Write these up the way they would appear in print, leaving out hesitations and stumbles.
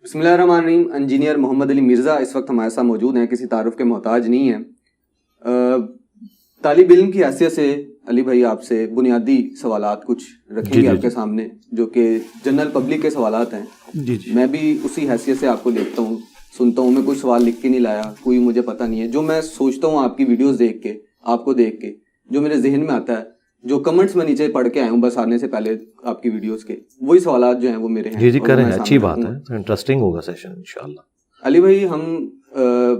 بسم اللہ الرحمن الرحیم. انجینئر محمد علی مرزا اس وقت ہمارے ساتھ موجود ہیں, کسی تعارف کے محتاج نہیں ہیں. طالب علم کی حیثیت سے علی بھائی آپ سے بنیادی سوالات کچھ رکھیں گے آپ کے سامنے, جو کہ جنرل پبلک کے سوالات ہیں. میں بھی اسی حیثیت سے آپ کو دیکھتا ہوں, سنتا ہوں. میں کوئی سوال لکھ کے نہیں لایا, کوئی مجھے پتہ نہیں ہے. جو میں سوچتا ہوں آپ کی ویڈیوز دیکھ کے, آپ کو دیکھ کے, جو میرے ذہن میں آتا ہے, جو کمنٹس میں نیچے پڑھ کے آیا ہوں بس آنے سے پہلے آپ کی ویڈیوز کے, وہی سوالات جو ہیں وہ میرے ہیں. جی کریں, اچھی بات ہے, انٹرسٹنگ ہوگا سیشن انشاءاللہ. علی بھائی, ہم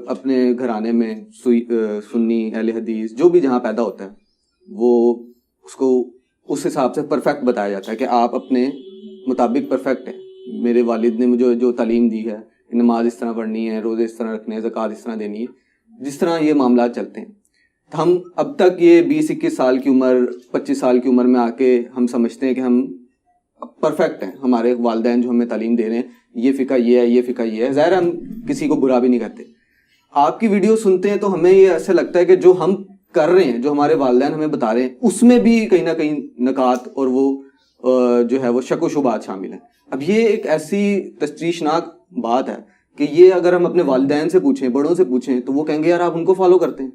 اپنے گھرانے میں سنی اہل حدیث جو بھی جہاں پیدا ہوتا ہے وہ اس کو اس حساب سے پرفیکٹ بتایا جاتا ہے کہ آپ اپنے مطابق پرفیکٹ ہیں. میرے والد نے مجھے جو تعلیم دی ہے, نماز اس طرح پڑھنی ہے, روزے اس طرح رکھنے ہیں, زکوٰۃ اس طرح دینی ہے, جس طرح یہ معاملات چلتے ہیں. ہم اب تک یہ 20-21 سال کی عمر, 25 سال کی عمر میں آ کے ہم سمجھتے ہیں کہ ہم پرفیکٹ ہیں. ہمارے والدین جو ہمیں تعلیم دے رہے ہیں, یہ فقہ یہ ہے, یہ فقہ یہ ہے. ظاہر ہم کسی کو برا بھی نہیں کہتے. آپ کی ویڈیو سنتے ہیں تو ہمیں یہ ایسا لگتا ہے کہ جو ہم کر رہے ہیں, جو ہمارے والدین ہمیں بتا رہے ہیں, اس میں بھی کہیں نہ کہیں نکات اور وہ جو ہے وہ شک و شبہات شامل ہیں. اب یہ ایک ایسی تشویشناک بات ہے کہ یہ اگر ہم اپنے والدین سے پوچھیں, بڑوں سے پوچھیں, تو وہ کہیں گے یار آپ ان کو فالو کرتے ہیں.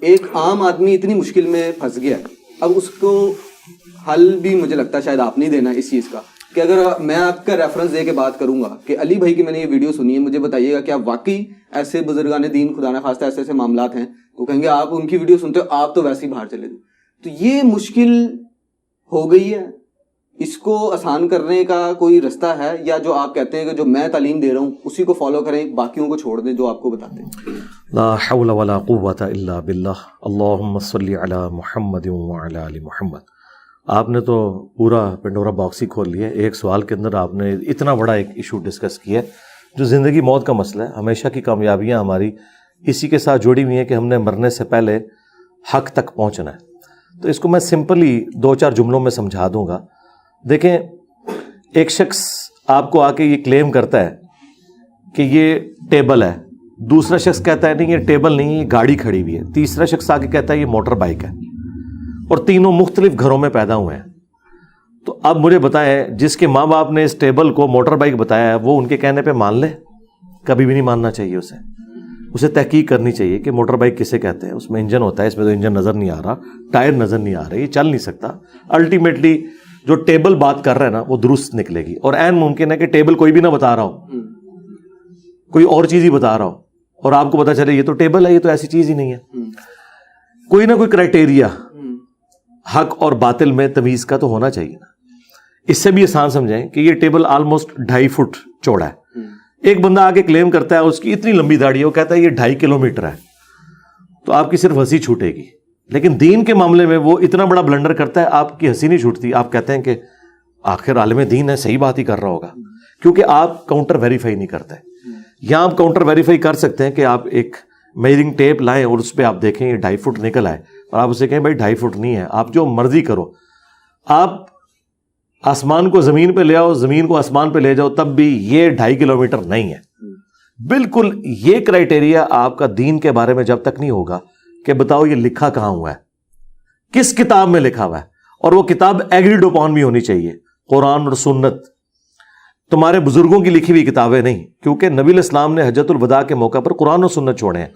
ایک عام آدمی اتنی مشکل میں پھنس گیا ہے, اب اس کو حل بھی مجھے لگتا ہے شاید آپ نہیں دینا اس چیز کا, کہ اگر میں آپ کا ریفرنس دے کے بات کروں گا کہ علی بھائی کی میں نے یہ ویڈیو سنی ہے, مجھے بتائیے گا کیا واقعی ایسے بزرگان دین خدا نہ خواستہ ایسے ایسے معاملات ہیں, تو کہیں گے آپ ان کی ویڈیو سنتے ہو, آپ تو ویسے ہی باہر چلے جائیں. تو یہ مشکل ہو گئی ہے, اس کو آسان کرنے کا کوئی رستہ ہے, یا جو آپ کہتے ہیں کہ جو میں تعلیم دے رہا ہوں اسی کو فالو کریں, باقیوں کو چھوڑ دیں جو آپ کو بتاتے ہیں؟ لا حول ولا قوت الا باللہ. اللہم صلی علی محمد وعلی آل محمد. آپ نے تو پورا پنڈورا باکس ہی کھول لیا. ایک سوال کے اندر آپ نے اتنا بڑا ایک ایشو ڈسکس کیا ہے جو زندگی موت کا مسئلہ ہے. ہمیشہ کی کامیابیاں ہماری اسی کے ساتھ جڑی ہوئی ہیں کہ ہم نے مرنے سے پہلے حق تک پہنچنا ہے. تو اس کو میں سمپلی 2-4 جملوں میں سمجھا دوں گا. دیکھیں, ایک شخص آپ کو آ کے یہ کلیم کرتا ہے کہ یہ ٹیبل ہے, دوسرا شخص کہتا ہے نہیں یہ ٹیبل نہیں, یہ گاڑی کھڑی ہوئی ہے, تیسرا شخص آ کے کہتا ہے یہ موٹر بائک ہے, اور تینوں مختلف گھروں میں پیدا ہوئے ہیں. تو اب مجھے بتائیں, جس کے ماں باپ نے اس ٹیبل کو موٹر بائک بتایا ہے وہ ان کے کہنے پہ مان لے؟ کبھی بھی نہیں ماننا چاہیے. اسے تحقیق کرنی چاہیے کہ موٹر بائک کسے کہتے ہیں. اس میں انجن ہوتا ہے, اس میں تو انجن نظر نہیں آ رہا, ٹائر نظر نہیں آ رہے, یہ چل نہیں سکتا. الٹیمیٹلی جو ٹیبل بات کر رہا ہے نا وہ درست نکلے گی, اور عین ممکن ہے کہ ٹیبل کوئی بھی نہ بتا رہا ہو, کوئی اور چیز ہی بتا رہا ہو, اور آپ کو پتا چلے یہ تو ٹیبل ہے, یہ تو ایسی چیز ہی نہیں ہے. کوئی نہ کوئی کرائٹیریا حق اور باطل میں تمیز کا تو ہونا چاہیے نا. اس سے بھی آسان سمجھیں کہ یہ ٹیبل آلموسٹ 2.5 فٹ چوڑا ہے. ایک بندہ آ کے کلیم کرتا ہے اس کی اتنی لمبی داڑھی ہے, وہ کہتا ہے یہ 2.5 کلومیٹر ہے, تو آپ کی صرف ہنسی چھوٹے گی. لیکن دین کے معاملے میں وہ اتنا بڑا بلنڈر کرتا ہے, آپ کی ہنسی نہیں چھوٹتی. آپ کہتے ہیں کہ آخر عالم دین ہے, صحیح بات ہی کر رہا ہوگا, کیونکہ آپ کاؤنٹر ویریفائی نہیں کرتے. یہاں آپ کاؤنٹر ویریفائی کر سکتے ہیں کہ آپ ایک میجرنگ ٹیپ لائیں اور اس پہ آپ دیکھیں یہ 2.5 فٹ نکل آئے, اور آپ اسے کہیں بھائی 2.5 فٹ نہیں ہے, آپ جو مرضی کرو. آپ آسمان کو زمین پہ لے آؤ, زمین کو آسمان پہ لے جاؤ, تب بھی یہ 2.5 کلومیٹر نہیں ہے. بالکل یہ کرائٹیریا آپ کا دین کے بارے میں جب تک نہیں ہوگا کہ بتاؤ یہ لکھا کہاں ہوا ہے, کس کتاب میں لکھا ہوا ہے, اور وہ کتاب ایگریڈ اپون بھی ہونی چاہیے. قرآن اور سنت تمہارے بزرگوں کی لکھی ہوئی کتابیں نہیں, کیونکہ نبی علیہ السلام نے حجۃ الوداع کے موقع پر قرآن و سنت چھوڑے ہیں.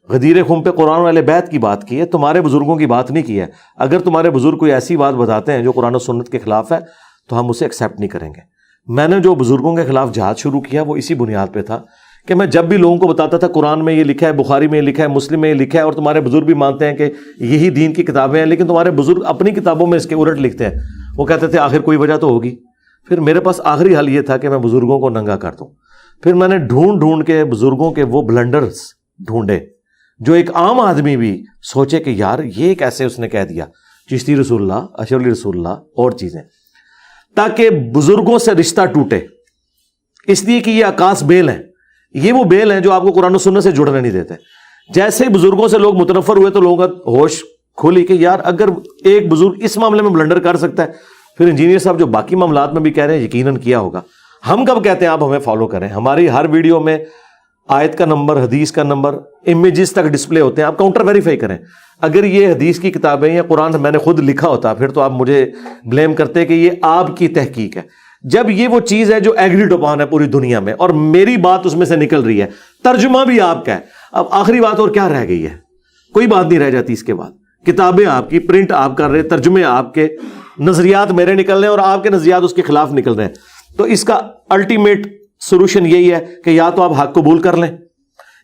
غدیر خم پہ قرآن والے بیت کی بات کی ہے, تمہارے بزرگوں کی بات نہیں کی ہے. اگر تمہارے بزرگ کوئی ایسی بات بتاتے ہیں جو قرآن و سنت کے خلاف ہے تو ہم اسے ایکسیپٹ نہیں کریں گے. میں نے جو بزرگوں کے خلاف جہاد شروع کیا وہ اسی بنیاد پہ تھا کہ میں جب بھی لوگوں کو بتاتا تھا قرآن میں یہ لکھا ہے, بخاری میں یہ لکھا ہے, مسلم میں یہ لکھا ہے, اور تمہارے بزرگ بھی مانتے ہیں کہ یہی دین کی کتابیں ہیں, لیکن تمہارے بزرگ اپنی کتابوں میں اس کے الٹ لکھتے ہیں, وہ کہتے تھے آخر کوئی وجہ تو ہوگی. پھر میرے پاس آخری حل یہ تھا کہ میں بزرگوں کو ننگا کر دوں. پھر میں نے ڈھونڈ کے بزرگوں کے وہ بلنڈرز ڈھونڈے جو ایک عام آدمی بھی سوچے کہ یار یہ کیسے اس نے کہہ دیا, چشتی رسول اللہ, اشرف علی رسول اللہ, اور چیزیں, تاکہ بزرگوں سے رشتہ ٹوٹے. اس لیے کہ یہ عکاس بیل ہیں, یہ وہ بیل ہیں جو آپ کو قرآن و سنت سے جڑنے نہیں دیتے. جیسے بزرگوں سے لوگ متنفر ہوئے تو لوگوں کا ہوش کھولی کہ یار اگر ایک بزرگ اس معاملے میں بلنڈر کر سکتا ہے, پھر انجینئر صاحب جو باقی معاملات میں بھی کہہ رہے ہیں یقیناً کیا ہوگا. ہم کب کہتے ہیں آپ ہمیں فالو کریں؟ ہماری ہر ویڈیو میں آیت کا نمبر, حدیث کا نمبر, امیجز تک ڈسپلے ہوتے ہیں. آپ کاؤنٹر ویریفائی کریں. اگر یہ حدیث کی کتابیں یا قرآن میں نے خود لکھا ہوتا پھر تو آپ مجھے بلیم کرتے کہ یہ آپ کی تحقیق ہے. جب یہ وہ چیز ہے جو ایگریڈ اپان ہے پوری دنیا میں اور میری بات اس میں سے نکل رہی ہے, ترجمہ بھی آپ کا ہے, اب آخری بات اور کیا رہ گئی ہے؟ کوئی بات نہیں رہ جاتی اس کے بعد. کتابیں آپ کی, پرنٹ آپ کر رہے, ترجمے آپ کے, نظریات میرے نکل رہے ہیں اور آپ کے نظریات اس کے خلاف نکل رہے ہیں. تو اس کا الٹیمیٹ سولوشن یہی ہے کہ یا تو آپ حق قبول کر لیں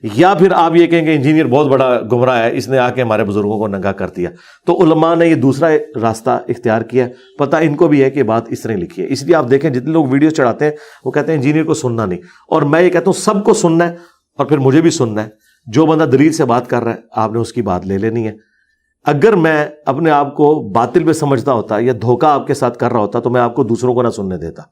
یا پھر آپ یہ کہیں کہ انجینئر بہت بڑا گمراہ ہے, اس نے آ کے ہمارے بزرگوں کو ننگا کر دیا. تو علماء نے یہ دوسرا راستہ اختیار کیا ہے. پتہ ان کو بھی ہے کہ بات اس طرح لکھی ہے. اس لیے آپ دیکھیں جتنے لوگ ویڈیوز چڑھاتے ہیں وہ کہتے ہیں انجینئر کو سننا نہیں, اور میں یہ کہتا ہوں سب کو سننا ہے اور پھر مجھے بھی سننا ہے. جو بندہ دلیل سے بات کر رہا ہے آپ نے اس کی بات لے لینی ہے. اگر میں اپنے آپ کو باطل پہ سمجھتا ہوتا یا دھوکہ آپ کے ساتھ کر رہا ہوتا تو میں آپ کو دوسروں کو نہ سننے دیتا.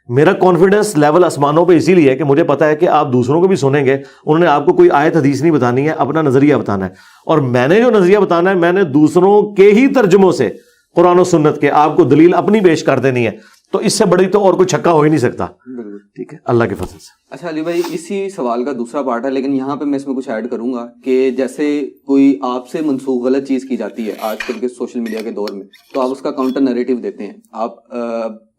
میرا کانفیڈنس لیول آسمانوں پہ اسی لیے ہے کہ مجھے پتا ہے کہ آپ دوسروں کو بھی سنیں گے, انہوں نے آپ کو کوئی آیت حدیث نہیں بتانی ہے, اپنا نظریہ بتانا ہے. اور میں نے جو نظریہ بتانا ہے میں نے دوسروں کے ہی ترجموں سے قرآن و سنت کے آپ کو دلیل اپنی پیش کر دینی ہے. تو اس سے بڑی تو اور کوئی چھکا ہو ہی نہیں سکتا. ٹھیک ہے, اللہ کے فضل سے. اچھا علی بھائی, اسی سوال کا دوسرا پارٹ ہے, لیکن یہاں پہ میں اس میں کچھ ایڈ کروں گا کہ جیسے کوئی آپ سے منسوخ غلط چیز کی جاتی ہے آج کل کے سوشل میڈیا کے دور میں, تو آپ اس کا کاؤنٹر نیریٹو دیتے ہیں. آپ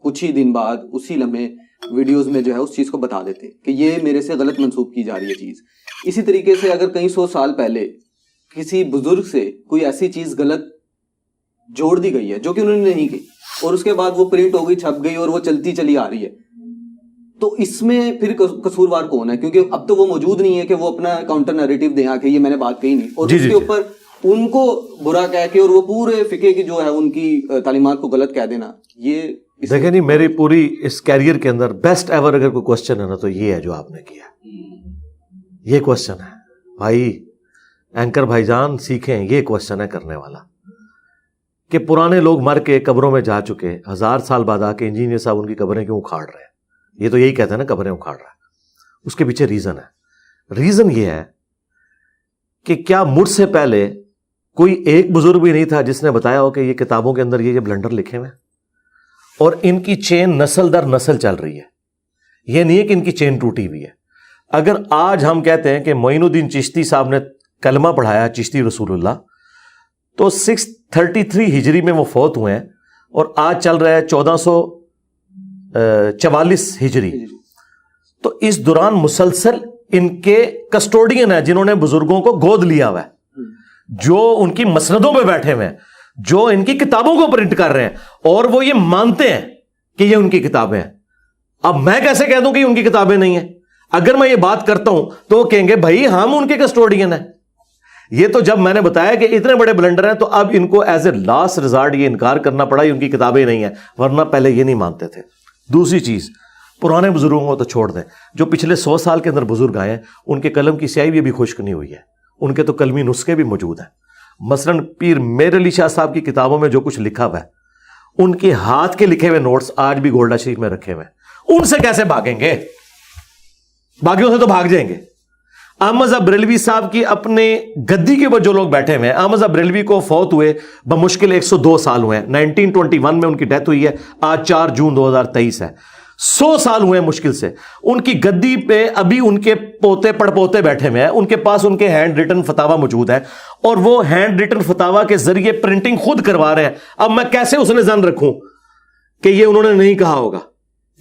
کچھ ہی دن بعد اسی لمحے ویڈیوز میں جو ہے اس چیز کو بتا دیتے ہیں کہ یہ میرے سے غلط منسوخ کی جا رہی ہے چیز. اسی طریقے سے اگر کئی سو سال پہلے کسی بزرگ سے کوئی ایسی چیز غلط جوڑ دی گئی ہے جو کہ انہوں نے نہیں کی, اور اس کے بعد وہ پرنٹ ہو گئی, چھپ گئی اور وہ چلتی چلی آ رہی ہے, تو اس میں پھر قصوروار کون ہے؟ کیونکہ اب تو وہ موجود نہیں ہے کہ وہ اپنا کاؤنٹر نیریٹو دیں کہ یہ میں نے بات کہی نہیں, اور اس کے اوپر ان کو برا کہہ کے اور وہ پورے فقہ کی جو ہے ان کی تعلیمات کو غلط کہہ دینا. یہ دیکھیں نہیں, میری پوری اس کیریئر کے اندر بیسٹ ایور اگر کوئی کوشچن ہے نا تو یہ ہے جو آپ نے کیا. یہ کوشچن ہے بھائی, اینکر بھائی جان سیکھیں, یہ کوشچن ہے کرنے والا کہ پرانے لوگ مر کے قبروں میں جا چکے, 1000 سال بعد آ کے انجینئر صاحب ان کی قبریں کیوں اکھاڑ رہے ہیں؟ یہ تو یہی کہتے ہیں نا قبریں اکھاڑ رہا ہے. اس کے پیچھے ریزن ہے. ریزن یہ ہے کہ کیا مجھ سے پہلے کوئی ایک بزرگ بھی نہیں تھا جس نے بتایا ہو کہ یہ کتابوں کے اندر یہ بلنڈر لکھے ہوئے ہیں, اور ان کی چین نسل در نسل چل رہی ہے. یہ نہیں ہے کہ ان کی چین ٹوٹی ہوئی ہے. اگر آج ہم کہتے ہیں کہ معین الدین چشتی صاحب نے کلمہ پڑھایا, چشتی رسول اللہ, تو 633 ہجری میں وہ فوت ہوئے ہیں اور آج چل رہا ہے 1444 ہجری. تو اس دوران مسلسل ان کے کسٹوڈین ہیں جنہوں نے بزرگوں کو گود لیا ہوا ہے, جو ان کی مسندوں پہ بیٹھے ہوئے ہیں, جو ان کی کتابوں کو پرنٹ کر رہے ہیں, اور وہ یہ مانتے ہیں کہ یہ ان کی کتابیں ہیں. اب میں کیسے کہہ دوں کہ ان کی کتابیں نہیں ہیں؟ اگر میں یہ بات کرتا ہوں تو وہ کہیں گے بھائی ہم ان کے کسٹوڈین ہیں. یہ تو جب میں نے بتایا کہ اتنے بڑے بلنڈر ہیں تو اب ان کو ایز اے لاسٹ ریزارٹ یہ انکار کرنا پڑا ان کی کتابیں نہیں ہیں, ورنہ پہلے یہ نہیں مانتے تھے. دوسری چیز, پرانے بزرگوں کو تو چھوڑ دیں, جو پچھلے 100 سال کے اندر بزرگ آئے ہیں ان کے قلم کی سیاہی بھی ابھی خشک نہیں ہوئی ہے, ان کے تو قلمی نسخے بھی موجود ہیں. مثلاً پیر میر علی شاہ صاحب کی کتابوں میں جو کچھ لکھا ہوا ہے, ان کے ہاتھ کے لکھے ہوئے نوٹس آج بھی گولڈا شریف میں رکھے ہوئے ہیں. ان سے کیسے بھاگیں گے؟ باقیوں سے تو بھاگ جائیں گے. احمد صاحب بریلوی صاحب کی اپنے گدی کے اوپر جو لوگ بیٹھے ہوئے ہیں, احمد صاحب بریلوی کو فوت ہوئے بمشکل 102 سال ہوئے ہیں, 1921 میں ان کی ڈیتھ ہوئی ہے, آج 4 جون 2023 ہے. 100 سال ہوئے ہیں مشکل سے. ان کی گدی پہ ابھی ان کے پوتے پڑ پوتے بیٹھے ہوئے ہیں, ان کے پاس ان کے ہینڈ ریٹن فتاوا موجود ہے, اور وہ ہینڈ ریٹن فتاوا کے ذریعے پرنٹنگ خود کروا رہے ہیں. اب میں کیسے اس نے ظن رکھوں کہ یہ انہوں نے نہیں کہا ہوگا؟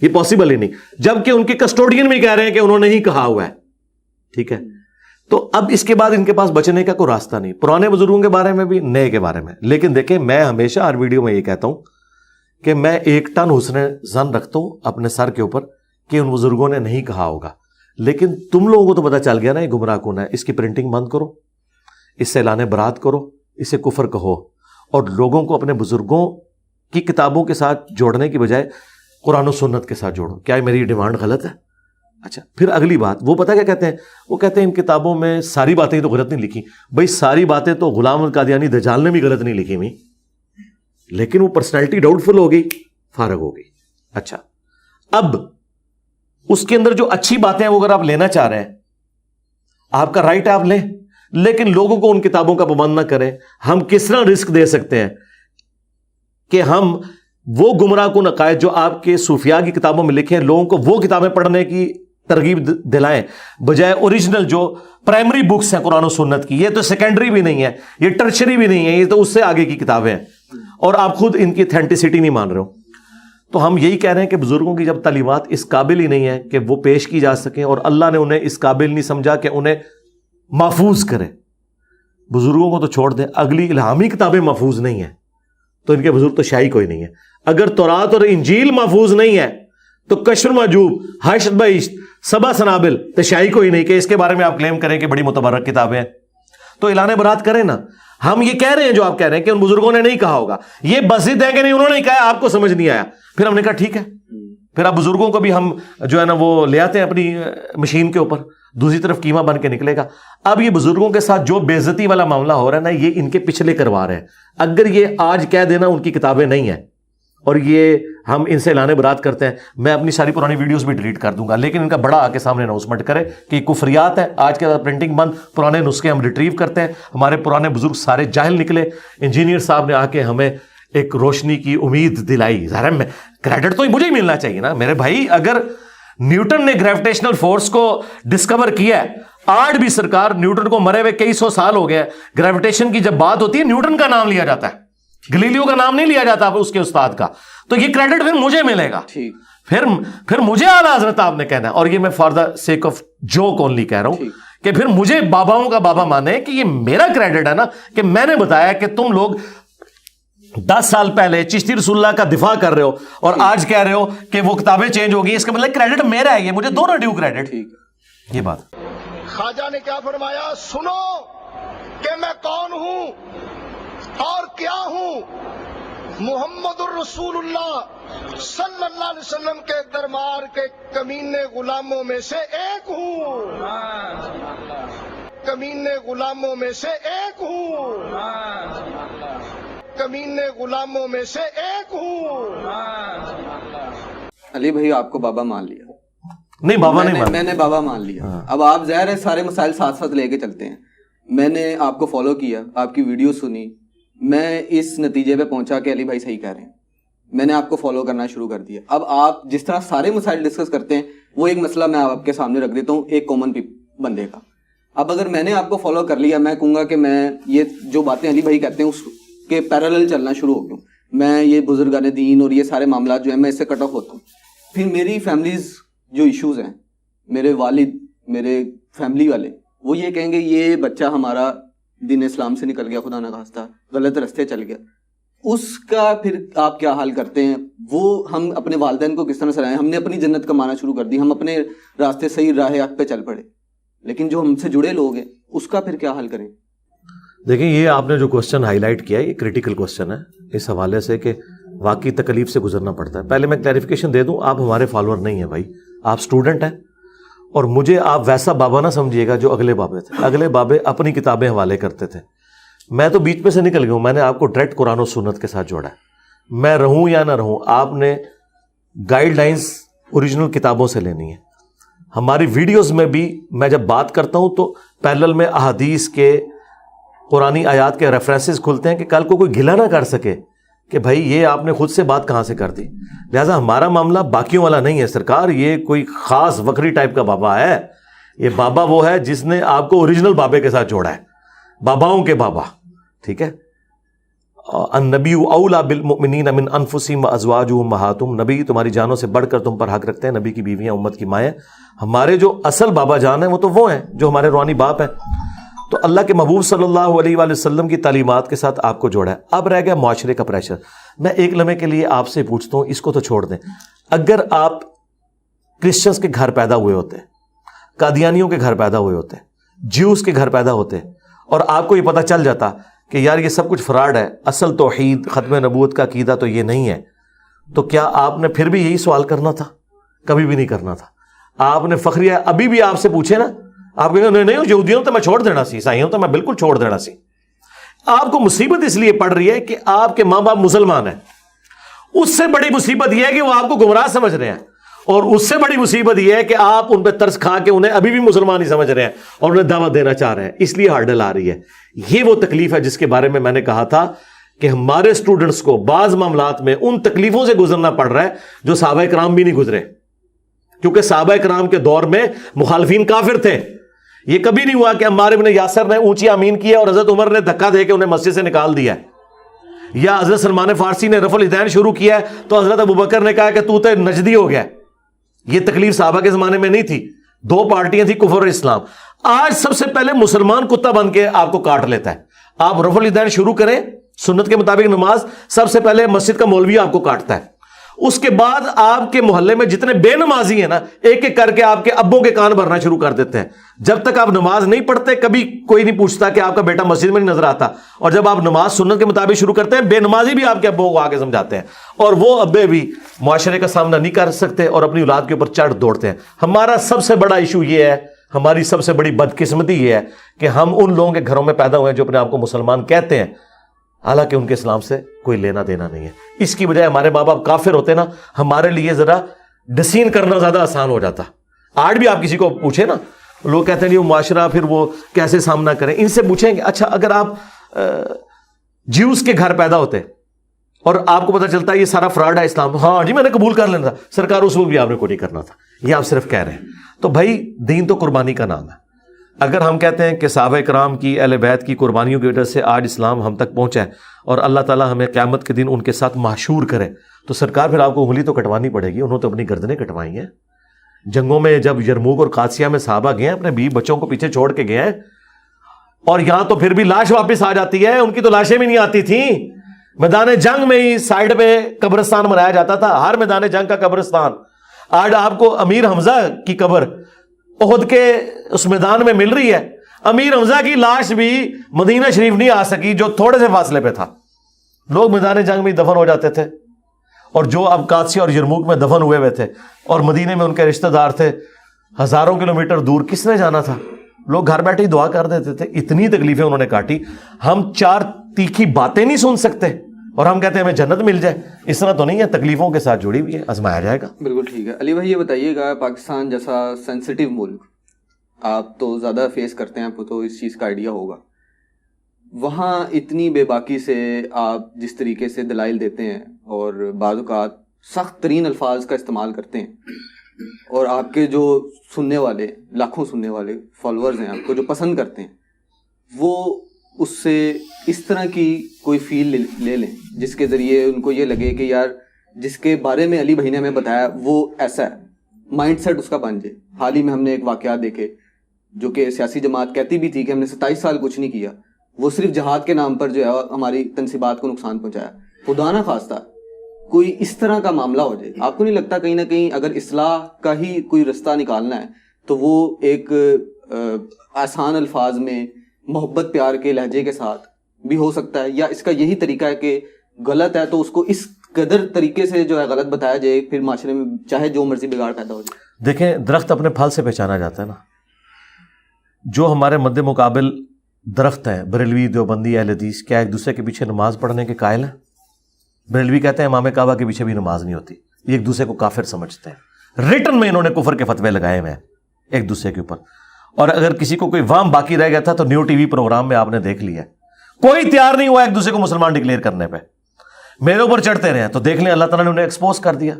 یہ پاسبل ہی نہیں, جبکہ ان کے کسٹوڈین بھی کہہ رہے ہیں کہ انہوں نے ہی کہا ہوا ہے. ٹھیک ہے, تو اب اس کے بعد ان کے پاس بچنے کا کوئی راستہ نہیں, پرانے بزرگوں کے بارے میں بھی, نئے کے بارے میں. لیکن دیکھیں, میں ہمیشہ ہر ویڈیو میں یہ کہتا ہوں کہ میں 1 ٹن حسن ظن رکھتا ہوں اپنے سر کے اوپر کہ ان بزرگوں نے نہیں کہا ہوگا. لیکن تم لوگوں کو تو پتہ چل گیا نا یہ گمراہ کون ہے. اس کی پرنٹنگ بند کرو, اس سے اعلان برات کرو, اسے کفر کہو, اور لوگوں کو اپنے بزرگوں کی کتابوں کے ساتھ جوڑنے کی بجائے قرآن و سنت کے ساتھ جوڑو. کیا میری ڈیمانڈ غلط ہے؟ اچھا, پھر اگلی بات, وہ پتہ کیا کہتے ہیں؟ وہ کہتے ہیں ان کتابوں میں ساری باتیں تو غلط نہیں لکھی. بھائی ساری باتیں تو غلام القادیانی دجال نے بھی غلط نہیں لکھی ہوئی, لیکن وہ پرسنالٹی ڈاؤٹ فل ہو گئی, فارغ ہو گئی. اچھا, اب اس کے اندر جو اچھی باتیں ہیں وہ اگر آپ لینا چاہ رہے ہیں, آپ کا رائٹ ہے, آپ لیں, لیکن لوگوں کو ان کتابوں کا پابند نہ کریں. ہم کس طرح رسک دے سکتے ہیں کہ ہم وہ گمراہ کن عقائد جو آپ کے صوفیاء کی کتابوں میں لکھے ہیں, لوگوں کو وہ کتابیں پڑھنے کی ترغیب دلائیں, بجائے اوریجنل جو پرائمری بکس ہیں قرآن و سنت کی. یہ تو سیکنڈری بھی نہیں ہے, یہ ٹرشری بھی نہیں ہے, یہ تو اس سے آگے کی کتابیں ہیں, اور آپ خود ان کی اتھینٹسٹی نہیں مان رہے ہو. تو ہم یہی کہہ رہے ہیں کہ بزرگوں کی جب تعلیمات اس قابل ہی نہیں ہے کہ وہ پیش کی جا سکیں اور اللہ نے انہیں اس قابل نہیں سمجھا کہ انہیں محفوظ کرے، بزرگوں کو تو چھوڑ دیں، اگلی الہامی کتابیں محفوظ نہیں ہیں تو ان کے بزرگ تو شاہی کوئی نہیں ہے. اگر تورات اور انجیل محفوظ نہیں ہے تو کشف المحجوب، حشر بہشت، سبع سنابل تو شاہی کوئی نہیں کہ اس کے بارے میں آپ کلیم کریں کہ بڑی متبرک کتابیں ہیں. تو اعلان برات کریں نا. ہم یہ کہہ رہے ہیں جو آپ کہہ رہے ہیں کہ ان بزرگوں نے نہیں کہا ہوگا، یہ بزد ہے کہ نہیں انہوں نے کہا، آپ کو سمجھ نہیں آیا. پھر ہم نے کہا ٹھیک ہے، پھر آپ بزرگوں کو بھی ہم جو ہے نا وہ لے آتے ہیں اپنی مشین کے اوپر، دوسری طرف قیمہ بن کے نکلے گا. اب یہ بزرگوں کے ساتھ جو بے عزتی والا معاملہ ہو رہا ہے نا، یہ ان کے پچھلے کروا رہے ہیں. اگر یہ آج کہہ دینا ان کی کتابیں نہیں ہیں اور یہ ہم ان سے اعلان برات کرتے ہیں، میں اپنی ساری پرانی ویڈیوز بھی ڈیلیٹ کر دوں گا، لیکن ان کا بڑا آ کے سامنے اناؤنسمنٹ کرے کہ یہ کفریات ہے، آج کے بعد پرنٹنگ بند، پرانے نسخے ہم ریٹریو کرتے ہیں. ہمارے پرانے بزرگ سارے جاہل نکلے. انجینئر صاحب نے آ کے ہمیں ایک روشنی کی امید دلائی. ظاہر ہے کریڈٹ تو مجھے ہی ملنا چاہیے نا میرے بھائی. اگر نیوٹن نے گریویٹیشنل فورس کو ڈسکور کیا ہے، آج بھی سرکار نیوٹن کو مرے ہوئے کئی سو سال ہو گئے، گریویٹیشن کی جب بات ہوتی ہے نیوٹن کا نام لیا جاتا ہے، گلیلیو کا نام نہیں لیا جاتا اس کے استاد کا. تو یہ کریڈٹ پھر مجھے ملے گا، پھر مجھے اعلیٰ حضرت آپ نے کہنا ہے. اور یہ میں for the sake of joke only کہہ رہا ہوں کہ پھر مجھے باباؤں کا بابا مانے کہ یہ میرا کریڈٹ ہے نا، کہ میں نے بتایا کہ تم لوگ 10 سال پہلے چشتی رسول اللہ کا دفاع کر رہے ہو اور آج کہہ رہے ہو کہ وہ کتابیں چینج ہوگی، اس کا مطلب کریڈٹ میرا ہے، یہ مجھے دونوں ڈیو کریڈٹ. یہ بات خواجہ نے کیا فرمایا، سنو کہ میں کون ہوں اور کیا ہوں. محمد الرسول اللہ صلی اللہ علیہ وسلم کے دربار کے کمینے غلاموں میں سے ایک ہوں، کمینے غلاموں میں سے ایک ہوں، کمینے غلاموں میں سے ایک ہوں. علی بھائی آپ کو بابا مان لیا؟ نہیں بابا نہیں، میں نے بابا مان لیا. اب آپ ظاہر ہے سارے مسائل ساتھ ساتھ لے کے چلتے ہیں. میں نے آپ کو فالو کیا، آپ کی ویڈیو سنی، میں اس نتیجے پہ پہنچا کہ علی بھائی صحیح کہہ رہے ہیں. میں نے آپ کو فالو کرنا شروع کر دیا. اب آپ جس طرح سارے مسائل ڈسکس کرتے ہیں، وہ ایک مسئلہ میں آپ کے سامنے رکھ دیتا ہوں ایک کامن بندے کا. اب اگر میں نے آپ کو فالو کر لیا، میں کہوں گا کہ میں یہ جو باتیں علی بھائی کہتے ہیں اس کے پیرالل چلنا شروع ہو گیا ہوں. میں یہ بزرگان دین اور یہ سارے معاملات جو ہیں میں اس سے کٹ آف ہوتا ہوں. پھر میری فیملیز جو ایشوز ہیں، میرے والد، میرے فیملی والے، وہ یہ کہیں گے یہ بچہ ہمارا دین اسلام سے نکل گیا، خدا نخواستہ غلط رستے چل گیا. اس کا پھر آپ کیا حال کرتے ہیں؟ وہ ہم اپنے والدین کو کس طرح سلائیں؟ ہم نے اپنی جنت کمانا شروع کر دی، ہم اپنے راستے صحیح راہ حق پہ چل پڑے، لیکن جو ہم سے جڑے لوگ ہیں اس کا پھر کیا حل کریں؟ دیکھیں یہ آپ نے جو کوسچن ہائی لائٹ کیا ہے یہ کریٹیکل کوسچن ہے اس حوالے سے کہ واقعی تکلیف سے گزرنا پڑتا ہے. پہلے میں کلیریفیکیشن دے دوں، آپ ہمارے فالوور نہیں ہیں بھائی، آپ اسٹوڈنٹ ہیں اور مجھے آپ ویسا بابا نہ سمجھیے گا جو اگلے بابے تھے. اگلے بابے اپنی کتابیں حوالے کرتے تھے، میں تو بیچ میں سے نکل گیا ہوں. میں نے آپ کو ڈائریکٹ قرآن و سنت کے ساتھ جوڑا ہے. میں رہوں یا نہ رہوں، آپ نے گائیڈ لائنز اوریجنل کتابوں سے لینی ہے. ہماری ویڈیوز میں بھی میں جب بات کرتا ہوں تو پیرلل میں احادیث کے، قرآنی آیات کے ریفرنسز کھلتے ہیں کہ کل کو کوئی گلا نہ کر سکے کہ بھائی یہ آپ نے خود سے بات کہاں سے کر دی. لہٰذا ہمارا معاملہ باقیوں والا نہیں ہے سرکار، یہ کوئی خاص وکری ٹائپ کا بابا ہے. یہ بابا وہ ہے جس نے آپ کو اوریجنل بابے کے ساتھ جوڑا ہے، باباؤں کے بابا. ٹھیک ہے، النبی اولا بالمؤمنین من انفسہم وازواجہم امہاتہم، نبی تمہاری جانوں سے بڑھ کر تم پر حق رکھتے ہیں. نبی کی بیویاں امت کی مائیں. ہمارے جو اصل بابا جان ہیں وہ تو وہ ہیں جو ہمارے روحانی باپ ہیں. تو اللہ کے محبوب صلی اللہ علیہ وآلہ وسلم کی تعلیمات کے ساتھ آپ کو جوڑا ہے. اب رہ گیا معاشرے کا پریشر. میں ایک لمحے کے لیے آپ سے پوچھتا ہوں، اس کو تو چھوڑ دیں. اگر آپ کرسچنس کے گھر پیدا ہوئے ہوتے، قادیانیوں کے گھر پیدا ہوئے ہوتے، جیوز کے گھر پیدا ہوتے، اور آپ کو یہ پتہ چل جاتا کہ یار یہ سب کچھ فراڈ ہے، اصل توحید ختم نبوت کا عقیدہ تو یہ نہیں ہے، تو کیا آپ نے پھر بھی یہی سوال کرنا تھا؟ کبھی بھی نہیں کرنا تھا. آپ نے فخریہ ابھی بھی آپ سے پوچھے نا، آپ کہیں گے نہیں یہودیوں تو میں چھوڑ دینا سی، عیسائیوں تو میں بالکل چھوڑ دینا سی. آپ کو مصیبت اس لیے پڑ رہی ہے کہ آپ کے ماں باپ مسلمان ہیں. اس سے بڑی مصیبت یہ ہے کہ وہ آپ کو گمراہ سمجھ رہے ہیں، اور اس سے بڑی مصیبت یہ ہے کہ آپ ان پہ ترس کھا کے انہیں ابھی بھی مسلمان ہی سمجھ رہے ہیں اور انہیں دعوت دینا چاہ رہے ہیں. اس لیے ہارڈل آ رہی ہے. یہ وہ تکلیف ہے جس کے بارے میں نے کہا تھا کہ ہمارے اسٹوڈنٹس کو بعض معاملات میں ان تکلیفوں سے گزرنا پڑ رہا ہے جو صحابہ کرام بھی نہیں گزرے، کیونکہ صحابہ کرام کے دور میں مخالفین کافر تھے. یہ کبھی نہیں ہوا کہ عمار بن یاسر نے اونچی آمین کیا اور حضرت عمر نے دھکا دے کے انہیں مسجد سے نکال دیا. یا حضرت سلمان فارسی نے رفع الیدین شروع کیا ہے تو حضرت ابوبکر نے کہا کہ تو نجدی ہو گیا. یہ تکلیف صحابہ کے زمانے میں نہیں تھی. 2 پارٹیاں تھیں، کفر اور اسلام. آج سب سے پہلے مسلمان کتا بن کے آپ کو کاٹ لیتا ہے. آپ رفع الیدین شروع کریں سنت کے مطابق نماز، سب سے پہلے مسجد کا مولوی آپ کو کاٹتا ہے. اس کے بعد آپ کے محلے میں جتنے بے نمازی ہیں نا، ایک ایک کر کے آپ کے ابوں کے کان بھرنا شروع کر دیتے ہیں. جب تک آپ نماز نہیں پڑھتے کبھی کوئی نہیں پوچھتا کہ آپ کا بیٹا مسجد میں نہیں نظر آتا، اور جب آپ نماز سنت کے مطابق شروع کرتے ہیں بے نمازی بھی آپ کے ابوں کو آگے سمجھاتے ہیں، اور وہ ابے بھی معاشرے کا سامنا نہیں کر سکتے اور اپنی اولاد کے اوپر چڑھ دوڑتے ہیں. ہمارا سب سے بڑا ایشو یہ ہے، ہماری سب سے بڑی بدقسمتی یہ ہے کہ ہم ان لوگوں کے گھروں میں پیدا ہوئے ہیں جو اپنے آپ کو مسلمان کہتے ہیں، حالانکہ ان کے اسلام سے کوئی لینا دینا نہیں ہے. اس کی بجائے ہمارے ماں باپ کافر ہوتے نا، ہمارے لیے ذرا ڈسین کرنا زیادہ آسان ہو جاتا. آج بھی آپ کسی کو پوچھیں نا، لوگ کہتے ہیں نہیں وہ معاشرہ پھر وہ کیسے سامنا کریں. ان سے پوچھیں کہ اچھا اگر آپ جیوز کے گھر پیدا ہوتے اور آپ کو پتہ چلتا ہے یہ سارا فراڈ ہے اسلام، ہاں جی میں نے قبول کر لینا تھا، سرکار اس وقت بھی آپ نے کو نہیں کرنا تھا، یہ آپ صرف کہہ رہے ہیں. تو بھائی دین تو قربانی کا نام ہے. اگر ہم کہتے ہیں کہ صحابہ کرام کی اہل بیت کی قربانیوں کی وجہ سے آج اسلام ہم تک پہنچا ہے اور اللہ تعالیٰ ہمیں قیامت کے دن ان کے ساتھ محشور کرے، تو سرکار پھر آپ کو انگلی تو کٹوانی پڑے گی. انہوں تو اپنی گردنیں کٹوائی ہیں. جنگوں میں جب یرموک اور قادسیہ میں صحابہ گئے ہیں اپنے بیوی بچوں کو پیچھے چھوڑ کے گئے ہیں، اور یہاں تو پھر بھی لاش واپس آ جاتی ہے. ان کی تو لاشیں بھی نہیں آتی تھیں. میدان جنگ میں ہی سائڈ پہ قبرستان بنایا جاتا تھا، ہر میدان جنگ کا قبرستان. آج آپ کو امیر حمزہ کی قبر احد کے اس میدان میں مل رہی ہے. امیر حمزہ کی لاش بھی مدینہ شریف نہیں آ سکی جو تھوڑے سے فاصلے پہ تھا. لوگ میدان جنگ میں دفن ہو جاتے تھے، اور جو اب قادسیہ اور یرموک میں دفن ہوئے ہوئے تھے اور مدینے میں ان کے رشتہ دار تھے ہزاروں کلومیٹر دور، کس نے جانا تھا؟ لوگ گھر بیٹھے ہی دعا کر دیتے تھے. اتنی تکلیفیں انہوں نے کاٹی. ہم 4 تیکھی باتیں نہیں سن سکتے اور ہم کہتے ہیں ہمیں جنت مل جائے. اس طرح تو نہیں ہے، تکلیفوں کے ساتھ جڑی ہوئی ہے، آزمایا جائے گا. بالکل ٹھیک ہے. علی بھائی یہ بتائیے گا، پاکستان جیسا سینسٹیو ملک، آپ تو زیادہ فیس کرتے ہیں، آپ کو تو اس چیز کا آئیڈیا ہوگا. وہاں اتنی بے باکی سے آپ جس طریقے سے دلائل دیتے ہیں اور بعض اوقات سخت ترین الفاظ کا استعمال کرتے ہیں، اور آپ کے جو سننے والے لاکھوں سننے والے فالوورز ہیں آپ کو جو پسند کرتے ہیں، وہ اس سے اس طرح کی کوئی فیل لے لیں جس کے ذریعے ان کو یہ لگے کہ یار جس کے بارے میں علی بھائی نے ہمیں بتایا وہ ایسا ہے، مائنڈ سیٹ اس کا بن جائے. حال ہی میں ہم نے ایک واقعات دیکھے جو کہ سیاسی جماعت کہتی بھی تھی کہ ہم نے 27 سال کچھ نہیں کیا، وہ صرف جہاد کے نام پر جو ہے ہماری تنصیبات کو نقصان پہنچایا. خدا نہ خواستہ کوئی اس طرح کا معاملہ ہو جائے. آپ کو نہیں لگتا کہیں نہ کہیں اگر اصلاح کا ہی کوئی رستہ نکالنا ہے تو وہ ایک آسان الفاظ میں محبت پیار کے لہجے کے ساتھ بھی ہو سکتا ہے، یا اس کا یہی طریقہ ہے کہ غلط ہے تو اس کو اس قدر طریقے سے جو ہے غلط بتایا جائے، پھر معاشرے میں چاہے جو مرضی بگاڑ پیدا ہو جائے؟ دیکھیں درخت اپنے پھل سے پہچانا جاتا ہے نا. جو ہمارے مد مقابل درخت ہیں، بریلوی دیوبندی اہل حدیث، کیا ایک دوسرے کے پیچھے نماز پڑھنے کے قائل ہیں؟ بریلوی کہتے ہیں امام کعبہ کے پیچھے بھی نماز نہیں ہوتی. یہ ایک دوسرے کو کافر سمجھتے ہیں. ریٹن میں انہوں نے کفر کے فتوے لگائے ہوئے ہیں ایک دوسرے کے اوپر. اور اگر کسی کو کوئی وام باقی رہ گیا تھا تو نیو ٹی وی پروگرام میں آپ نے دیکھ لیا، کوئی تیار نہیں ہوا ایک دوسرے کو مسلمان ڈکلیئر کرنے پہ. میرے اوپر چڑھتے رہے ہیں تو دیکھ لیں اللہ تعالیٰ نے انہیں ایکسپوز کر دیا.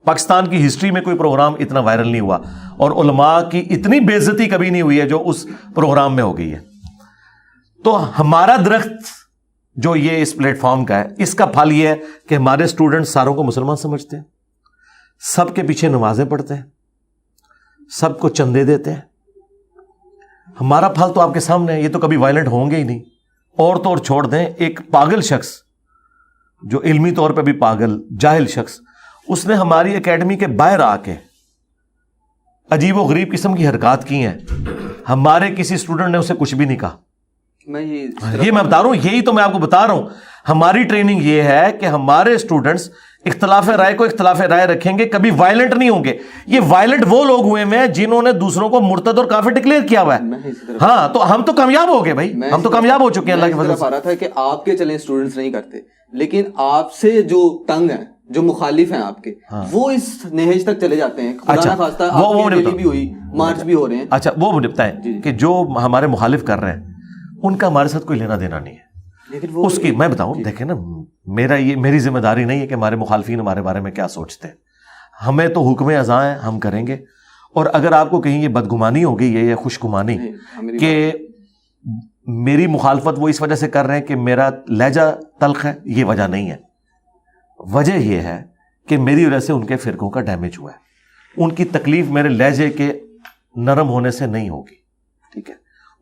پاکستان کی ہسٹری میں کوئی پروگرام اتنا وائرل نہیں ہوا، اور علماء کی اتنی بے عزتی کبھی نہیں ہوئی ہے جو اس پروگرام میں ہو گئی ہے. تو ہمارا درخت جو یہ اس پلیٹ فارم کا ہے، اس کا پھل یہ ہے کہ ہمارے اسٹوڈنٹ ساروں کو مسلمان سمجھتے ہیں، سب کے پیچھے نمازیں پڑھتے ہیں، سب کو چندے دیتے ہیں. ہمارا پھل تو آپ کے سامنے ہے. یہ تو کبھی وائلنٹ ہوں گے ہی نہیں. اور تو اور چھوڑ دیں، ایک پاگل شخص جو علمی طور پہ بھی پاگل جاہل شخص، اس نے ہماری اکیڈمی کے باہر آ کے عجیب و غریب قسم کی حرکات کی ہیں. ہمارے کسی اسٹوڈنٹ نے اسے کچھ بھی نہیں کہا. یہ میں بتا رہا ہوں، یہی تو میں آپ کو بتا رہا ہوں. ہماری ٹریننگ یہ ہے کہ ہمارے اسٹوڈنٹس اختلاف رائے کو اختلاف رائے رکھیں گے، کبھی وائلنٹ نہیں ہوں گے. یہ وائلنٹ وہ لوگ ہوئے ہیں جنہوں نے دوسروں کو مرتد اور کافر ڈکلیئر کیا ہوا ہے. ہاں تو ہم تو کامیاب ہو گئے بھائی، ہم تو کامیاب ہو چکے ہیں اللہ کی فضل سے. آ رہا تھا کہ آپ کے چلیں اسٹوڈنٹس نہیں کرتے، لیکن آپ سے جو تنگ ہیں، جو مخالف ہیں آپ کے، وہ اس نہج تک چلے جاتے ہیں. خدا نہ خواستہ آپ کی ریلی بھی ہوئی، مارچ بھی ہو رہے ہیں. اچھا وہ مجھے بتائیں کہ جو ہمارے مخالف کر رہے ہیں ان کا ہمارے ساتھ کوئی لینا دینا نہیں ہے. اس کی میں بتاؤں، دیکھیں نا، میری ذمہ داری نہیں ہے کہ ہمارے مخالفین ہمارے بارے میں کیا سوچتے ہیں. ہمیں تو حکم ازاں ہے، ہم کریں گے. اور اگر آپ کو کہیں یہ بدگمانی ہو گئی ہے یا خوشگمانی کہ میری مخالفت وہ اس وجہ سے کر رہے ہیں کہ میرا لہجہ تلخ ہے، یہ وجہ نہیں ہے. وجہ یہ ہے کہ میری وجہ سے ان کے فرقوں کا ڈیمیج ہوا ہے. ان کی تکلیف میرے لہجے کے نرم ہونے سے نہیں ہوگی. ٹھیک ہے،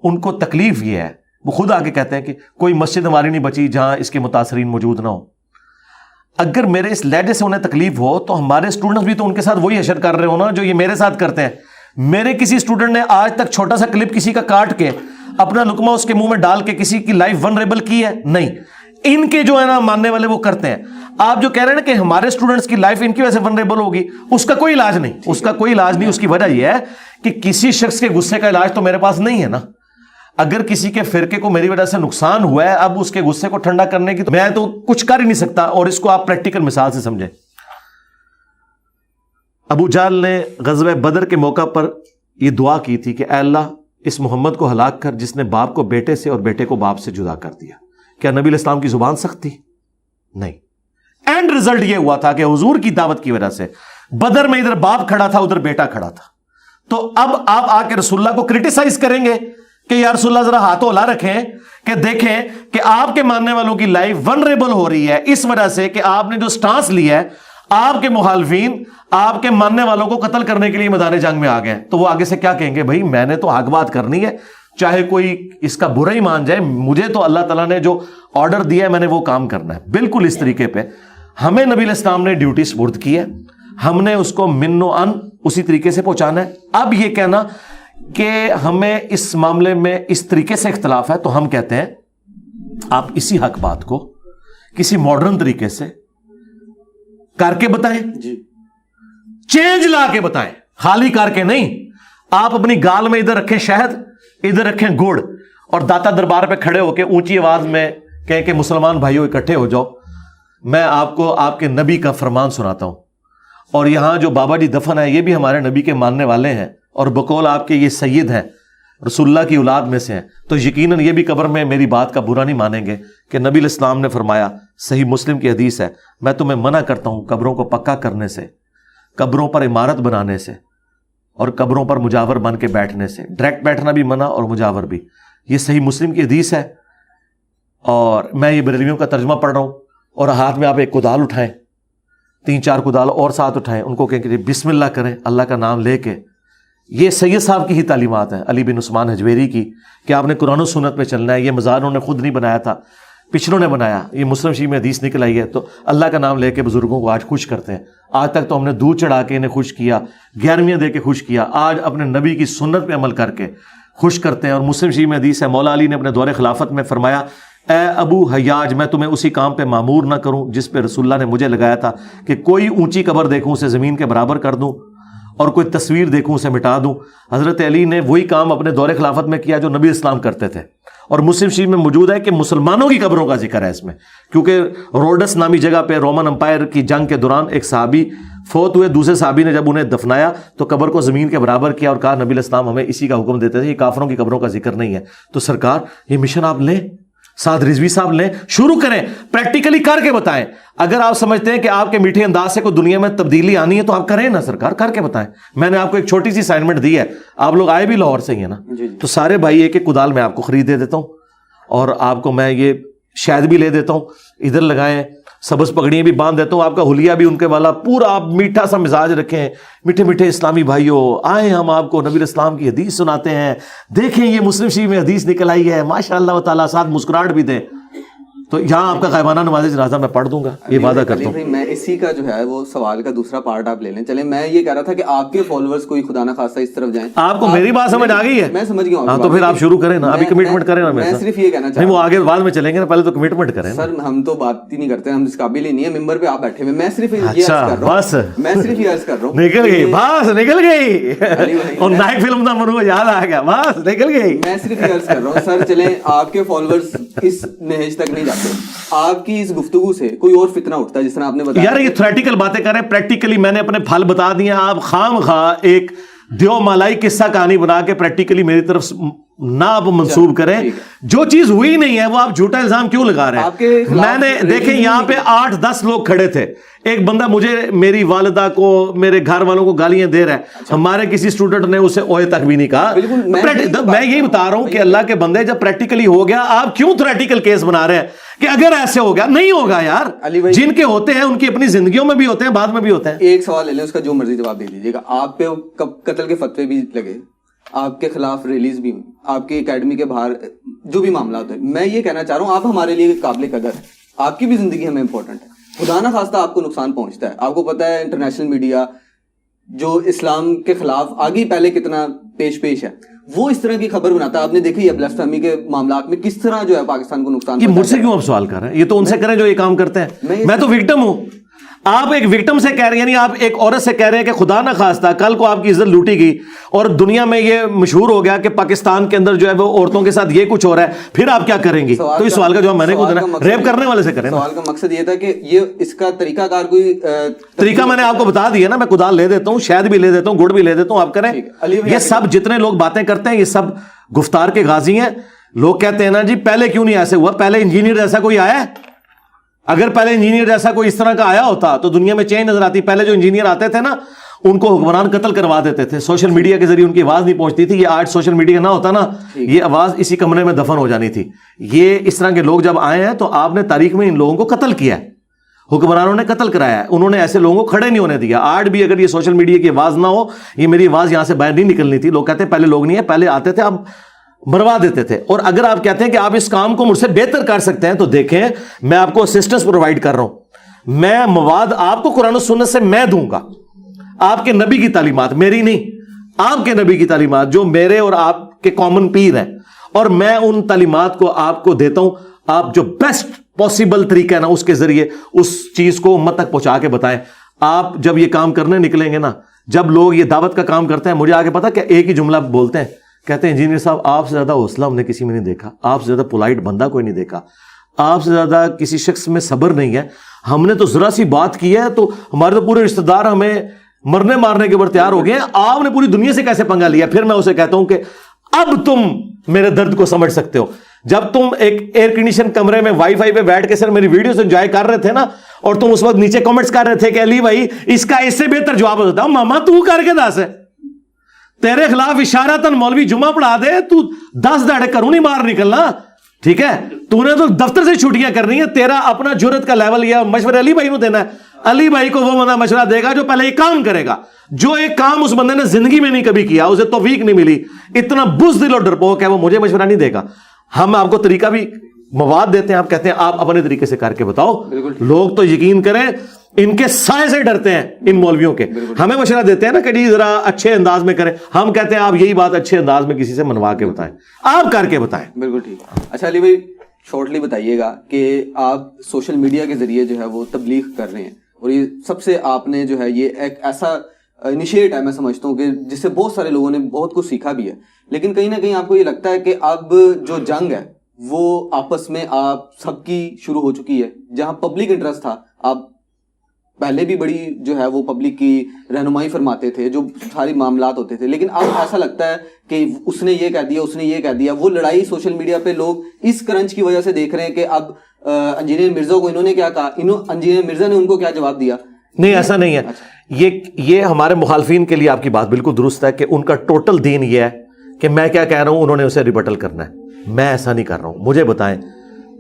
ان کو تکلیف یہ ہے، وہ خود آگے کہتے ہیں کہ کوئی مسجد ہماری نہیں بچی جہاں اس کے متاثرین موجود نہ ہو. اگر میرے اس لہجے سے انہیں تکلیف ہو تو ہمارے اسٹوڈنٹس بھی تو ان کے ساتھ وہی حشر کر رہے ہو نا جو یہ میرے ساتھ کرتے ہیں. میرے کسی اسٹوڈنٹ نے آج تک چھوٹا سا کلپ کسی کا کاٹ کے اپنا لقمہ اس کے منہ میں ڈال کے کسی کی لائف ونریبل کی ہے؟ نہیں. ان کے جو ہے نا ماننے والے وہ کرتے ہیں. آپ جو کہہ رہے ہیں نا کہ ہمارے اسٹوڈنٹس کی لائف ان کی وجہ سے ونریبل ہوگی، اس کا کوئی علاج نہیں، اس کا کوئی علاج نہیں. اس کی وجہ یہ ہے کہ کسی شخص کے غصے کا علاج تو میرے پاس نہیں ہے نا. اگر کسی کے فرقے کو میری وجہ سے نقصان ہوا ہے، اب اس کے غصے کو ٹھنڈا کرنے کی میں تو کچھ کر ہی نہیں سکتا. اور اس کو آپ پریکٹیکل مثال سے سمجھیں. ابو جہل نے غزوہ بدر کے موقع پر یہ دعا کی تھی کہ اے اللہ اس محمد کو ہلاک کر جس نے باپ کو بیٹے سے اور بیٹے کو باپ سے جدا کر دیا. کیا نبی علیہ السلام کی زبان سخت تھی؟ نہیں. اینڈ رزلٹ یہ ہوا تھا کہ حضور کی دعوت کی وجہ سے بدر میں ادھر باپ کھڑا تھا ادھر بیٹا کھڑا تھا. تو اب آپ آ کے رسول اللہ کو کرٹیسائز کریں گے کہ یا رسول اللہ ذرا ہاتھوں ہلا رکھیں کہ دیکھیں کہ آپ کے ماننے والوں کی لائف ونریبل ہو رہی ہے اس وجہ سے کہ آپ نے جو سٹانس لیا ہے، آپ کے مخالفین آپ کے ماننے والوں کو قتل کرنے کے لیے میدان جنگ میں آ گئے. تو وہ آگے سے کیا کہیں گے؟ بھائی میں نے تو حق بات کرنی ہے، چاہے کوئی اس کا برا ہی مان جائے، مجھے تو اللہ تعالیٰ نے جو آرڈر دیا ہے میں نے وہ کام کرنا ہے. بالکل اس طریقے پہ ہمیں نبی علیہ السلام نے ڈیوٹی سپرد کی ہے، ہم نے اس کو من و ان اسی طریقے سے پہنچانا ہے. اب یہ کہنا کہ ہمیں اس معاملے میں اس طریقے سے اختلاف ہے تو ہم کہتے ہیں آپ اسی حق بات کو کسی ماڈرن طریقے سے کر کے بتائیں، چینج لا کے بتائیں، خالی کر کے نہیں. آپ اپنی گال میں ادھر رکھیں شہد، ادھر رکھیں گڑ، اور داتا دربار پہ کھڑے ہو کے اونچی آواز میں کہیں کہ مسلمان بھائیوں اکٹھے ہو جاؤ، میں آپ کو آپ کے نبی کا فرمان سناتا ہوں. اور یہاں جو بابا جی دفن ہے یہ بھی ہمارے نبی کے ماننے والے ہیں، اور بقول آپ کے یہ سید ہیں، رسول اللہ کی اولاد میں سے ہیں. تو یقیناً یہ بھی قبر میں میری بات کا برا نہیں مانیں گے کہ نبی علیہ السلام نے فرمایا، صحیح مسلم کی حدیث ہے، میں تمہیں منع کرتا ہوں قبروں کو پکا کرنے سے، قبروں پر عمارت بنانے سے، اور قبروں پر مجاور بن کے بیٹھنے سے. ڈائریکٹ بیٹھنا بھی منع اور مجاور بھی. یہ صحیح مسلم کی حدیث ہے. اور میں یہ بریلویوں کا ترجمہ پڑھ رہا ہوں، اور ہاتھ میں آپ ایک کدال اٹھائیں، 3-4 کدال اور ساتھ اٹھائیں، ان کو کہیں کہ بسم اللہ کریں اللہ کا نام لے کے. یہ سید صاحب کی ہی تعلیمات ہیں، علی بن عثمان حجویری کی، کہ آپ نے قرآن و سنت پہ چلنا ہے. یہ مزار انہوں نے خود نہیں بنایا تھا، پچھلوں نے بنایا. یہ مسلم شریف میں حدیث نکل آئی ہے. تو اللہ کا نام لے کے بزرگوں کو آج خوش کرتے ہیں. آج تک تو ہم نے دودھ چڑھا کے انہیں خوش کیا، 11ویں دے کے خوش کیا. آج اپنے نبی کی سنت پہ عمل کر کے خوش کرتے ہیں. اور مسلم شریف میں حدیث ہے، مولا علی نے اپنے دور خلافت میں فرمایا، اے ابو حیاج میں تمہیں اسی کام پہ معمور نہ کروں جس پہ رسول اللہ نے مجھے لگایا تھا، کہ کوئی اونچی قبر دیکھوں اسے زمین کے برابر کر دوں، اور کوئی تصویر دیکھوں اسے مٹا دوں. حضرت علی نے وہی کام اپنے دور خلافت میں کیا جو نبی اسلام کرتے تھے. اور مسلم شریف میں موجود ہے کہ مسلمانوں کی قبروں کا ذکر ہے اس میں، کیونکہ روڈس نامی جگہ پہ رومن امپائر کی جنگ کے دوران ایک صحابی فوت ہوئے، دوسرے صحابی نے جب انہیں دفنایا تو قبر کو زمین کے برابر کیا اور کہا نبی علیہ السلام ہمیں اسی کا حکم دیتے تھے، یہ کافروں کی قبروں کا ذکر نہیں ہے. تو سرکار یہ مشن آپ لیں، سعد رضوی صاحب لیں، شروع کریں، پریکٹیکلی کر کے بتائیں. اگر آپ سمجھتے ہیں کہ آپ کے میٹھے انداز سے کوئی دنیا میں تبدیلی آنی ہے تو آپ کریں نا سرکار، کر کے بتائیں. میں نے آپ کو ایک چھوٹی سی اسائنمنٹ دی ہے، آپ لوگ آئے بھی لاہور سے ہی ہیں نا، تو سارے بھائی ایک ایک کدال میں آپ کو خرید دے دیتا ہوں، اور آپ کو میں یہ شاید بھی لے دیتا ہوں، ادھر لگائیں، سبز پگڑیاں بھی باندھ دیتا ہوں، آپ کا حلیہ بھی ان کے والا پورا، آپ میٹھا سا مزاج رکھیں. میٹھے میٹھے اسلامی بھائیوں آئیں، ہم آپ کو نبی اسلام کی حدیث سناتے ہیں، دیکھیں یہ مسلم شریف میں حدیث نکل آئی ہے، ماشاء اللہ تعالیٰ، ساتھ مسکراہٹ بھی دیں. تو یہاں آپ کا غائبانہ نماز جنازہ میں پڑھ دوں گا، یہ وعدہ کرتا ہوں. میں اسی کا جو ہے وہ سوال کا دوسرا پارٹ آپ لے لیں. چلیں میں یہ کہہ رہا تھا کہ آپ کے فالوورز کوئی خدا نہ خواستہ اس طرف جائیں. آپ کو میری بات سمجھ آ گئی ہے؟ میں سمجھ گیا ہوں. ہاں تو پھر آپ شروع کریں نا، ابھی کمٹمنٹ کریں نا. میں صرف یہ کہنا چاہتا ہوں، وہ آگے بعد میں چلیں گے نا، پہلے تو کمٹمنٹ کریں. سر ہم تو بات ہی نہیں کرتے، ہم اس قابل ہی نہیں ہے، ممبر پہ آپ بیٹھے ہوئے. میں صرف یہ عرض کر رہا ہوں، بس میں صرف یہ عرض کر رہا ہوں، نکل گئی بس، نکل گئی، اور نائک فلم کا منو یاد آ گیا، بس نکل گئی. میں صرف یہ عرض کر رہا ہوں سر، چلیں آپ کے فالوورز اس نہج تک نہیں جاتے، آپ کی اس گفتگو سے کوئی اور فتنہ اٹھتا ہے جس طرح آپ نے بتایا. یار یہ تھیوریٹیکل باتیں کر رہے ہیں، پریکٹیکلی میں نے اپنے پھل بتا دیے. آپ خام خواہ ایک دیو مالائی قصہ کہانی بنا کے پریکٹیکلی میری طرف نہ آپ منسوب کریں. جو چیز ہوئی نہیں ہے وہ آپ جھوٹا الزام کیوں لگا رہے ہیں؟ میں نے دیکھیں یہاں پہ 8-10 لوگ کھڑے تھے, ایک بندہ مجھے میری والدہ کو میرے گھر والوں کو گالیاں دے رہا ہے, ہمارے کسی اسٹوڈنٹ نے اسے اوئے تک بھی نہیں کہا. میں یہی بتا رہا ہوں کہ اللہ کے بندے جب پریکٹیکلی ہو گیا, آپ کیوں تھریٹیکل کیس بنا رہے ہیں کہ اگر ایسے ہو گیا؟ نہیں ہوگا یار, جن کے ہوتے ہیں ان کی اپنی زندگیوں میں بھی ہوتے ہیں, بعد میں بھی ہوتے ہیں. ایک سوال لے لیں, اس کا جو مرضی جواب دے دیجیے گا. آپ پہ قتل کے فتوے بھی لگے, آپ کے خلاف ریلیز بھی ہوئی, آپ کی اکیڈمی کے باہر جو بھی معاملات ہیں, میں یہ کہنا چاہ رہا ہوں آپ ہمارے لیے قابل قدر ہیں, آپ کی بھی زندگی ہمیں امپورٹنٹ ہے. خدا نہ خواستہ آپ کو نقصان پہنچتا ہے. آپ کو پتہ ہے انٹرنیشنل میڈیا جو اسلام کے خلاف آگے پہلے کتنا پیش ہے, وہ اس طرح کی خبر بناتا ہے. آپ نے دیکھی ہے بلس فہمی کے معاملات میں کس طرح جو ہے پاکستان کو نقصان پہنچا. مجھ سے کیوں آپ سوال کر رہے ہیں؟ یہ تو ان سے کریں جو یہ کام کرتے ہیں. میں تو وکٹم ہوں. آپ ایک وکٹم سے کہہ رہے ہیں, یعنی آپ ایک عورت سے کہہ رہے ہیں کہ خدا نہ خواستہ کل کو آپ کی عزت لوٹی گئی اور دنیا میں یہ مشہور ہو گیا کہ پاکستان کے اندر جو ہے وہ عورتوں کے ساتھ یہ کچھ ہو رہا ہے, پھر آپ کیا کریں گی؟ تو اس سوال کا جواب میں نے کو دینا, ریپ کرنے والے سے کریں. سوال کا مقصد یہ تھا کہ یہ اس کا طریقہ کار کوئی طریقہ میں نے آپ کو بتا دیا نا, میں کدال لے دیتا ہوں, شہد بھی لے دیتا ہوں, گڑ بھی لے دیتا ہوں, آپ کریں. یہ سب جتنے لوگ باتیں کرتے ہیں یہ سب گفتار کے غازی ہیں. لوگ کہتے ہیں نا جی پہلے کیوں نہیں ایسے ہوا, پہلے انجینئر جیسا کوئی آیا ہے؟ اگر پہلے انجینئر جیسا کوئی اس طرح کا آیا ہوتا تو دنیا میں چینج نظر آتی. پہلے جو انجینئر آتے تھے نا ان کو حکمران قتل کروا دیتے تھے, سوشل میڈیا کے ذریعے ان کی آواز نہیں پہنچتی تھی. یہ آج سوشل میڈیا نہ ہوتا نا, یہ آواز اسی کمرے میں دفن ہو جانی تھی. یہ اس طرح کے لوگ جب آئے ہیں تو آپ نے تاریخ میں ان لوگوں کو قتل کیا ہے, حکمرانوں نے قتل کرایا ہے, انہوں نے ایسے لوگوں کو کھڑے نہیں ہونے دیا. آج بھی اگر یہ سوشل میڈیا کی آواز نہ ہو, یہ میری آواز یہاں سے باہر نہیں نکلنی تھی. لوگ کہتے ہیں پہلے لوگ نہیں ہے, پہلے آتے تھے اب مروا دیتے تھے. اور اگر آپ کہتے ہیں کہ آپ اس کام کو مجھ سے بہتر کر سکتے ہیں تو دیکھیں میں آپ کو اسسٹنس پرووائڈ کر رہا ہوں. میں مواد آپ کو قرآن و سنت سے میں دوں گا, آپ کے نبی کی تعلیمات, میری نہیں, آپ کے نبی کی تعلیمات جو میرے اور آپ کے کامن پیر ہیں, اور میں ان تعلیمات کو آپ کو دیتا ہوں. آپ جو بیسٹ پاسبل طریقہ ہے نا اس کے ذریعے اس چیز کو امت تک پہنچا کے بتائیں. آپ جب یہ کام کرنے نکلیں گے نا, جب لوگ یہ دعوت کا کام کرتے ہیں, مجھے آگے پتا کہ ایک ہی جملہ بولتے ہیں, کہتے ہیں انجینئر صاحب آپ سے زیادہ حوصلہ ہم نے کسی میں نہیں دیکھا, آپ سے زیادہ پولائٹ بندہ کوئی نہیں دیکھا, آپ سے زیادہ کسی شخص میں صبر نہیں ہے. ہم نے تو ذرا سی بات کی ہے تو ہمارے تو پورے رشتہ دار ہمیں مرنے مارنے کے اوپر تیار ہو گئے ہیں, آپ نے پوری دنیا سے کیسے پنگا لیا؟ پھر میں اسے کہتا ہوں کہ اب تم میرے درد کو سمجھ سکتے ہو. جب تم ایک ایئر کنڈیشن کمرے میں وائی فائی پہ بیٹھ کے سر میری ویڈیوز انجوائے کر رہے تھے نا, اور تم اس وقت نیچے کمنٹس کر رہے تھے کہ علی بھائی اس کا اس سے بہتر جواب ہوتا ہے, ماما تو کر کے دس ہے, تیرے خلاف اشارتاً مولوی جمعہ پڑھا دے, تو 10 دہڑے کروں نہیں مار نکلنا, ٹھیک ہے؟ تو نے تو دفتر سے چھٹیاں کرنی ہے, تیرا اپنا جرت کا لیول یہ مشورہ علی بھائی کو دینا ہے. علی بھائی کو وہ بندہ مشورہ دے گا جو پہلے یہ کام کرے گا, جو ایک کام اس بندے نے زندگی میں نہیں کبھی کیا, اسے توفیق نہیں ملی, اتنا بزدل اور ڈرپوک ہے, وہ مجھے مشورہ نہیں دے گا. ہم آپ کو طریقہ بھی مواد دیتے ہیں, آپ کہتے ہیں آپ اپنے طریقے سے کر کے بتاؤ. لوگ تو یقین کریں ان کے سائے سے ڈرتے ہیں ان مولویوں کے. ہمیں مشورہ دیتے ہیں نا کہ جی ذرا اچھے انداز میں کریں, ہم کہتے ہیں آپ یہی بات اچھے انداز میں کسی سے منوا کے بتائیں, آپ کر کے بتائیں. بالکل ٹھیک. اچھا علی بھائی شارٹلی بتائیے گا کہ آپ سوشل میڈیا کے ذریعے جو ہے وہ تبلیغ کر رہے ہیں, اور یہ سب سے آپ نے جو ہے یہ ایک ایسا انیشیٹ ہے, میں سمجھتا ہوں کہ جس سے بہت سارے لوگوں نے بہت کچھ سیکھا بھی ہے. لیکن کہیں نہ کہیں آپ کو یہ لگتا ہے کہ اب جو جنگ ہے وہ آپس میں آپ سب کی شروع ہو چکی ہے. جہاں پبلک انٹرسٹ تھا, آپ پہلے بھی بڑی جو ہے وہ پبلک کی رہنمائی فرماتے تھے, جو ساری معاملات ہوتے تھے, لیکن اب ایسا لگتا ہے کہ اس نے یہ کہہ دیا, اس نے یہ کہہ دیا. وہ لڑائی سوشل میڈیا پہ لوگ اس کرنچ کی وجہ سے دیکھ رہے ہیں کہ اب انجینئر مرزا کو انہوں نے کیا کہا, انجینئر مرزا نے ان کو کیا جواب دیا. نہیں, ایسا نہیں ہے. یہ ہمارے مخالفین کے لیے آپ کی بات بالکل درست ہے کہ ان کا ٹوٹل دین یہ ہے کہ میں کیا کہہ رہا ہوں انہوں نے اسے ریبٹل کرنا ہے. میں ایسا نہیں کر رہا ہوں. مجھے بتائیں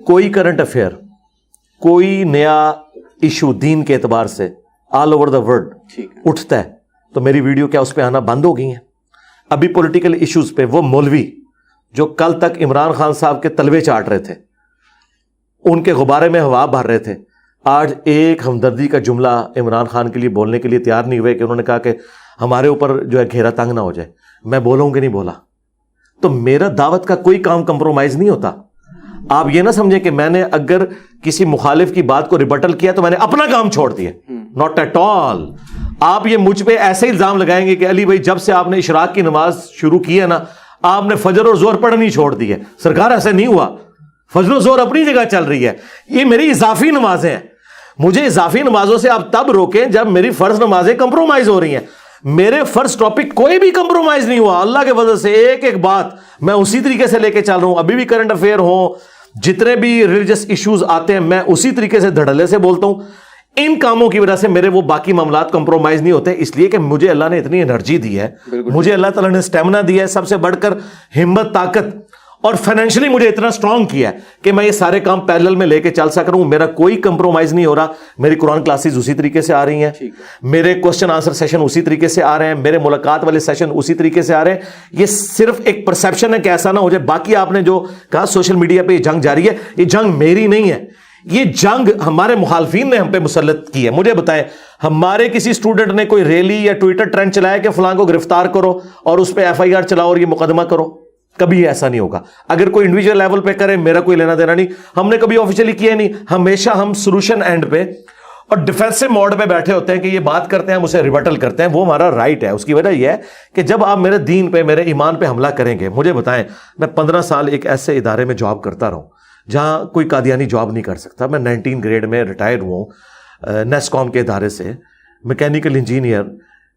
کوئی کرنٹ افیئر, کوئی نیا ایشو دین کے اعتبار سے آل اوور دا ورلڈ اٹھتا ہے تو میری ویڈیو کیا اس پہ آنا بند ہو گئی ہیں؟ ابھی پولیٹیکل ایشوز پہ وہ مولوی جو کل تک عمران خان صاحب کے تلوے چاٹ رہے تھے, ان کے غبارے میں ہوا بھر رہے تھے, آج ایک ہمدردی کا جملہ عمران خان کے لیے بولنے کے لیے تیار نہیں ہوئے کہ انہوں نے کہا کہ ہمارے اوپر جو ہے گھیرا تنگ نہ ہو جائے. میں بولوں کہ نہیں بولا تو میرا دعوت کا کوئی کام کمپرومائز نہیں ہوتا. آپ یہ نہ سمجھیں کہ میں نے اگر کسی مخالف کی بات کو ریبٹل کیا تو میں نے اپنا کام چھوڑ دیا, ناٹ ایٹ آل. آپ یہ مجھ پہ ایسے الزام لگائیں گے کہ علی بھائی جب سے آپ نے اشراق کی نماز شروع کی ہے نا آپ نے فجر اور زور پڑھنی چھوڑ دی ہے. سرکار ایسے نہیں ہوا, فجر و زور اپنی جگہ چل رہی ہے. یہ میری اضافی نمازیں ہیں, مجھے اضافی نمازوں سے آپ تب روکیں جب میری فرض نمازیں کمپرومائز ہو رہی ہیں. میرے فرسٹ ٹاپک کوئی بھی کمپرومائز نہیں ہوا اللہ کے وجہ سے. ایک ایک بات میں اسی طریقے سے لے کے چل رہا ہوں. ابھی بھی کرنٹ افیئر ہوں, جتنے بھی ریلیجس ایشوز آتے ہیں میں اسی طریقے سے دھڑلے سے بولتا ہوں. ان کاموں کی وجہ سے میرے وہ باقی معاملات کمپرومائز نہیں ہوتے, اس لیے کہ مجھے اللہ نے اتنی انرجی دی ہے, مجھے اللہ تعالیٰ نے اسٹیمنا دیا ہے, سب سے بڑھ کر ہمت, طاقت, اور فائنینشلی مجھے اتنا اسٹرانگ کیا ہے کہ میں یہ سارے کام پیرلل میں لے کے چل سک رہا ہوں. میرا کوئی کمپرومائز نہیں ہو رہا. میری قرآن کلاسز اسی طریقے سے آ رہی ہیں, میرے کوسچن آنسر سیشن اسی طریقے سے آ رہے ہیں, میرے ملاقات والے سیشن اسی طریقے سے آ رہے ہیں. یہ صرف ایک پرسیپشن ہے کہ ایسا نہ ہو جائے. باقی آپ نے جو کہا سوشل میڈیا پہ یہ جنگ جاری ہے, یہ جنگ میری نہیں ہے, یہ جنگ ہمارے مخالفین نے ہم پہ مسلط کی ہے. مجھے بتائیں, ہمارے کسی اسٹوڈنٹ نے کوئی ریلی یا ٹویٹر ٹرینڈ چلایا کہ فلاں کو گرفتار کرو اور اس پہ FIR چلاؤ اور یہ مقدمہ کرو؟ کبھی ایسا نہیں ہوگا. اگر کوئی انڈیویجول لیول پہ کرے میرا کوئی لینا دینا نہیں, ہم نے کبھی آفیشیلی کیا نہیں. ہمیشہ ہم سولوشن اینڈ پہ اور ڈیفینسو موڈ پہ بیٹھے ہوتے ہیں کہ یہ بات کرتے ہیں, ہم اسے ریبٹل کرتے ہیں, وہ ہمارا رائٹ ہے. اس کی وجہ یہ ہے کہ جب آپ میرے دین پہ, میرے ایمان پہ حملہ کریں گے, مجھے بتائیں, میں 15 سال ایک ایسے ادارے میں جاب کرتا رہا ہوں جہاں کوئی قادیانی جاب نہیں کر سکتا. میں 19 گریڈ میں ریٹائر ہوا ہوں نیسکوم کے ادارے سے, میکینیکل انجینئر,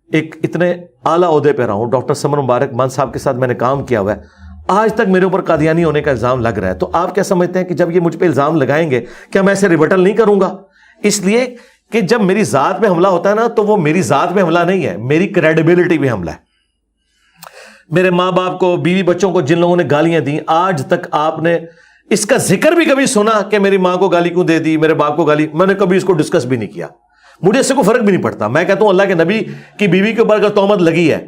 ایک اتنے اعلیٰ عہدے پہ رہا ہوں. ڈاکٹر سمر مبارک مان صاحب کے ساتھ میں نے کام کیا ہوا ہے. آج تک میرے اوپر قادیانی ہونے کا الزام لگ رہا ہے. تو آپ کیا سمجھتے ہیں کہ جب یہ مجھ پہ الزام لگائیں گے کیا میں اسے ریبٹل نہیں کروں گا؟ اس لیے کہ جب میری ذات پہ حملہ ہوتا ہے نا, تو وہ میری ذات پہ حملہ نہیں ہے, میری کریڈیبلٹی پہ حملہ ہے. میرے ماں باپ کو, بیوی بچوں کو جن لوگوں نے گالیاں دیں, آج تک آپ نے اس کا ذکر بھی کبھی سنا کہ میری ماں کو گالی کیوں دے دی, میرے باپ کو گالی؟ میں نے کبھی اس کو ڈسکس بھی نہیں کیا. مجھے اس سے کوئی فرق بھی نہیں پڑتا. میں کہتا ہوں اللہ کے نبی کی بیوی کے اوپر اگر تہمت لگی ہے,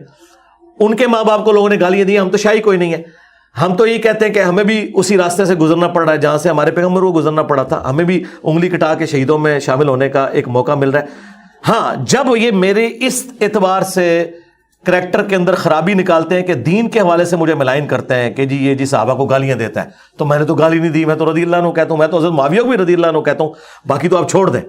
ان کے ماں باپ کو لوگوں نے گالیاں دی, ہم تو شاہی کوئی نہیں ہے. ہم تو یہ کہتے ہیں کہ ہمیں بھی اسی راستے سے گزرنا پڑ رہا ہے جہاں سے ہمارے پیغمبر کو گزرنا پڑا تھا. ہمیں بھی انگلی کٹا کے شہیدوں میں شامل ہونے کا ایک موقع مل رہا ہے. ہاں, جب یہ میرے اس اعتبار سے کریکٹر کے اندر خرابی نکالتے ہیں کہ دین کے حوالے سے مجھے ملائن کرتے ہیں کہ جی یہ جی صحابہ کو گالیاں دیتا ہے, تو میں نے تو گالی نہیں دی, میں تو رضی اللہ عنہ کہتا ہوں, میں تو حضرت معاویہ کو بھی رضی اللہ عنہ کہتا ہوں, باقی تو آپ چھوڑ دیں.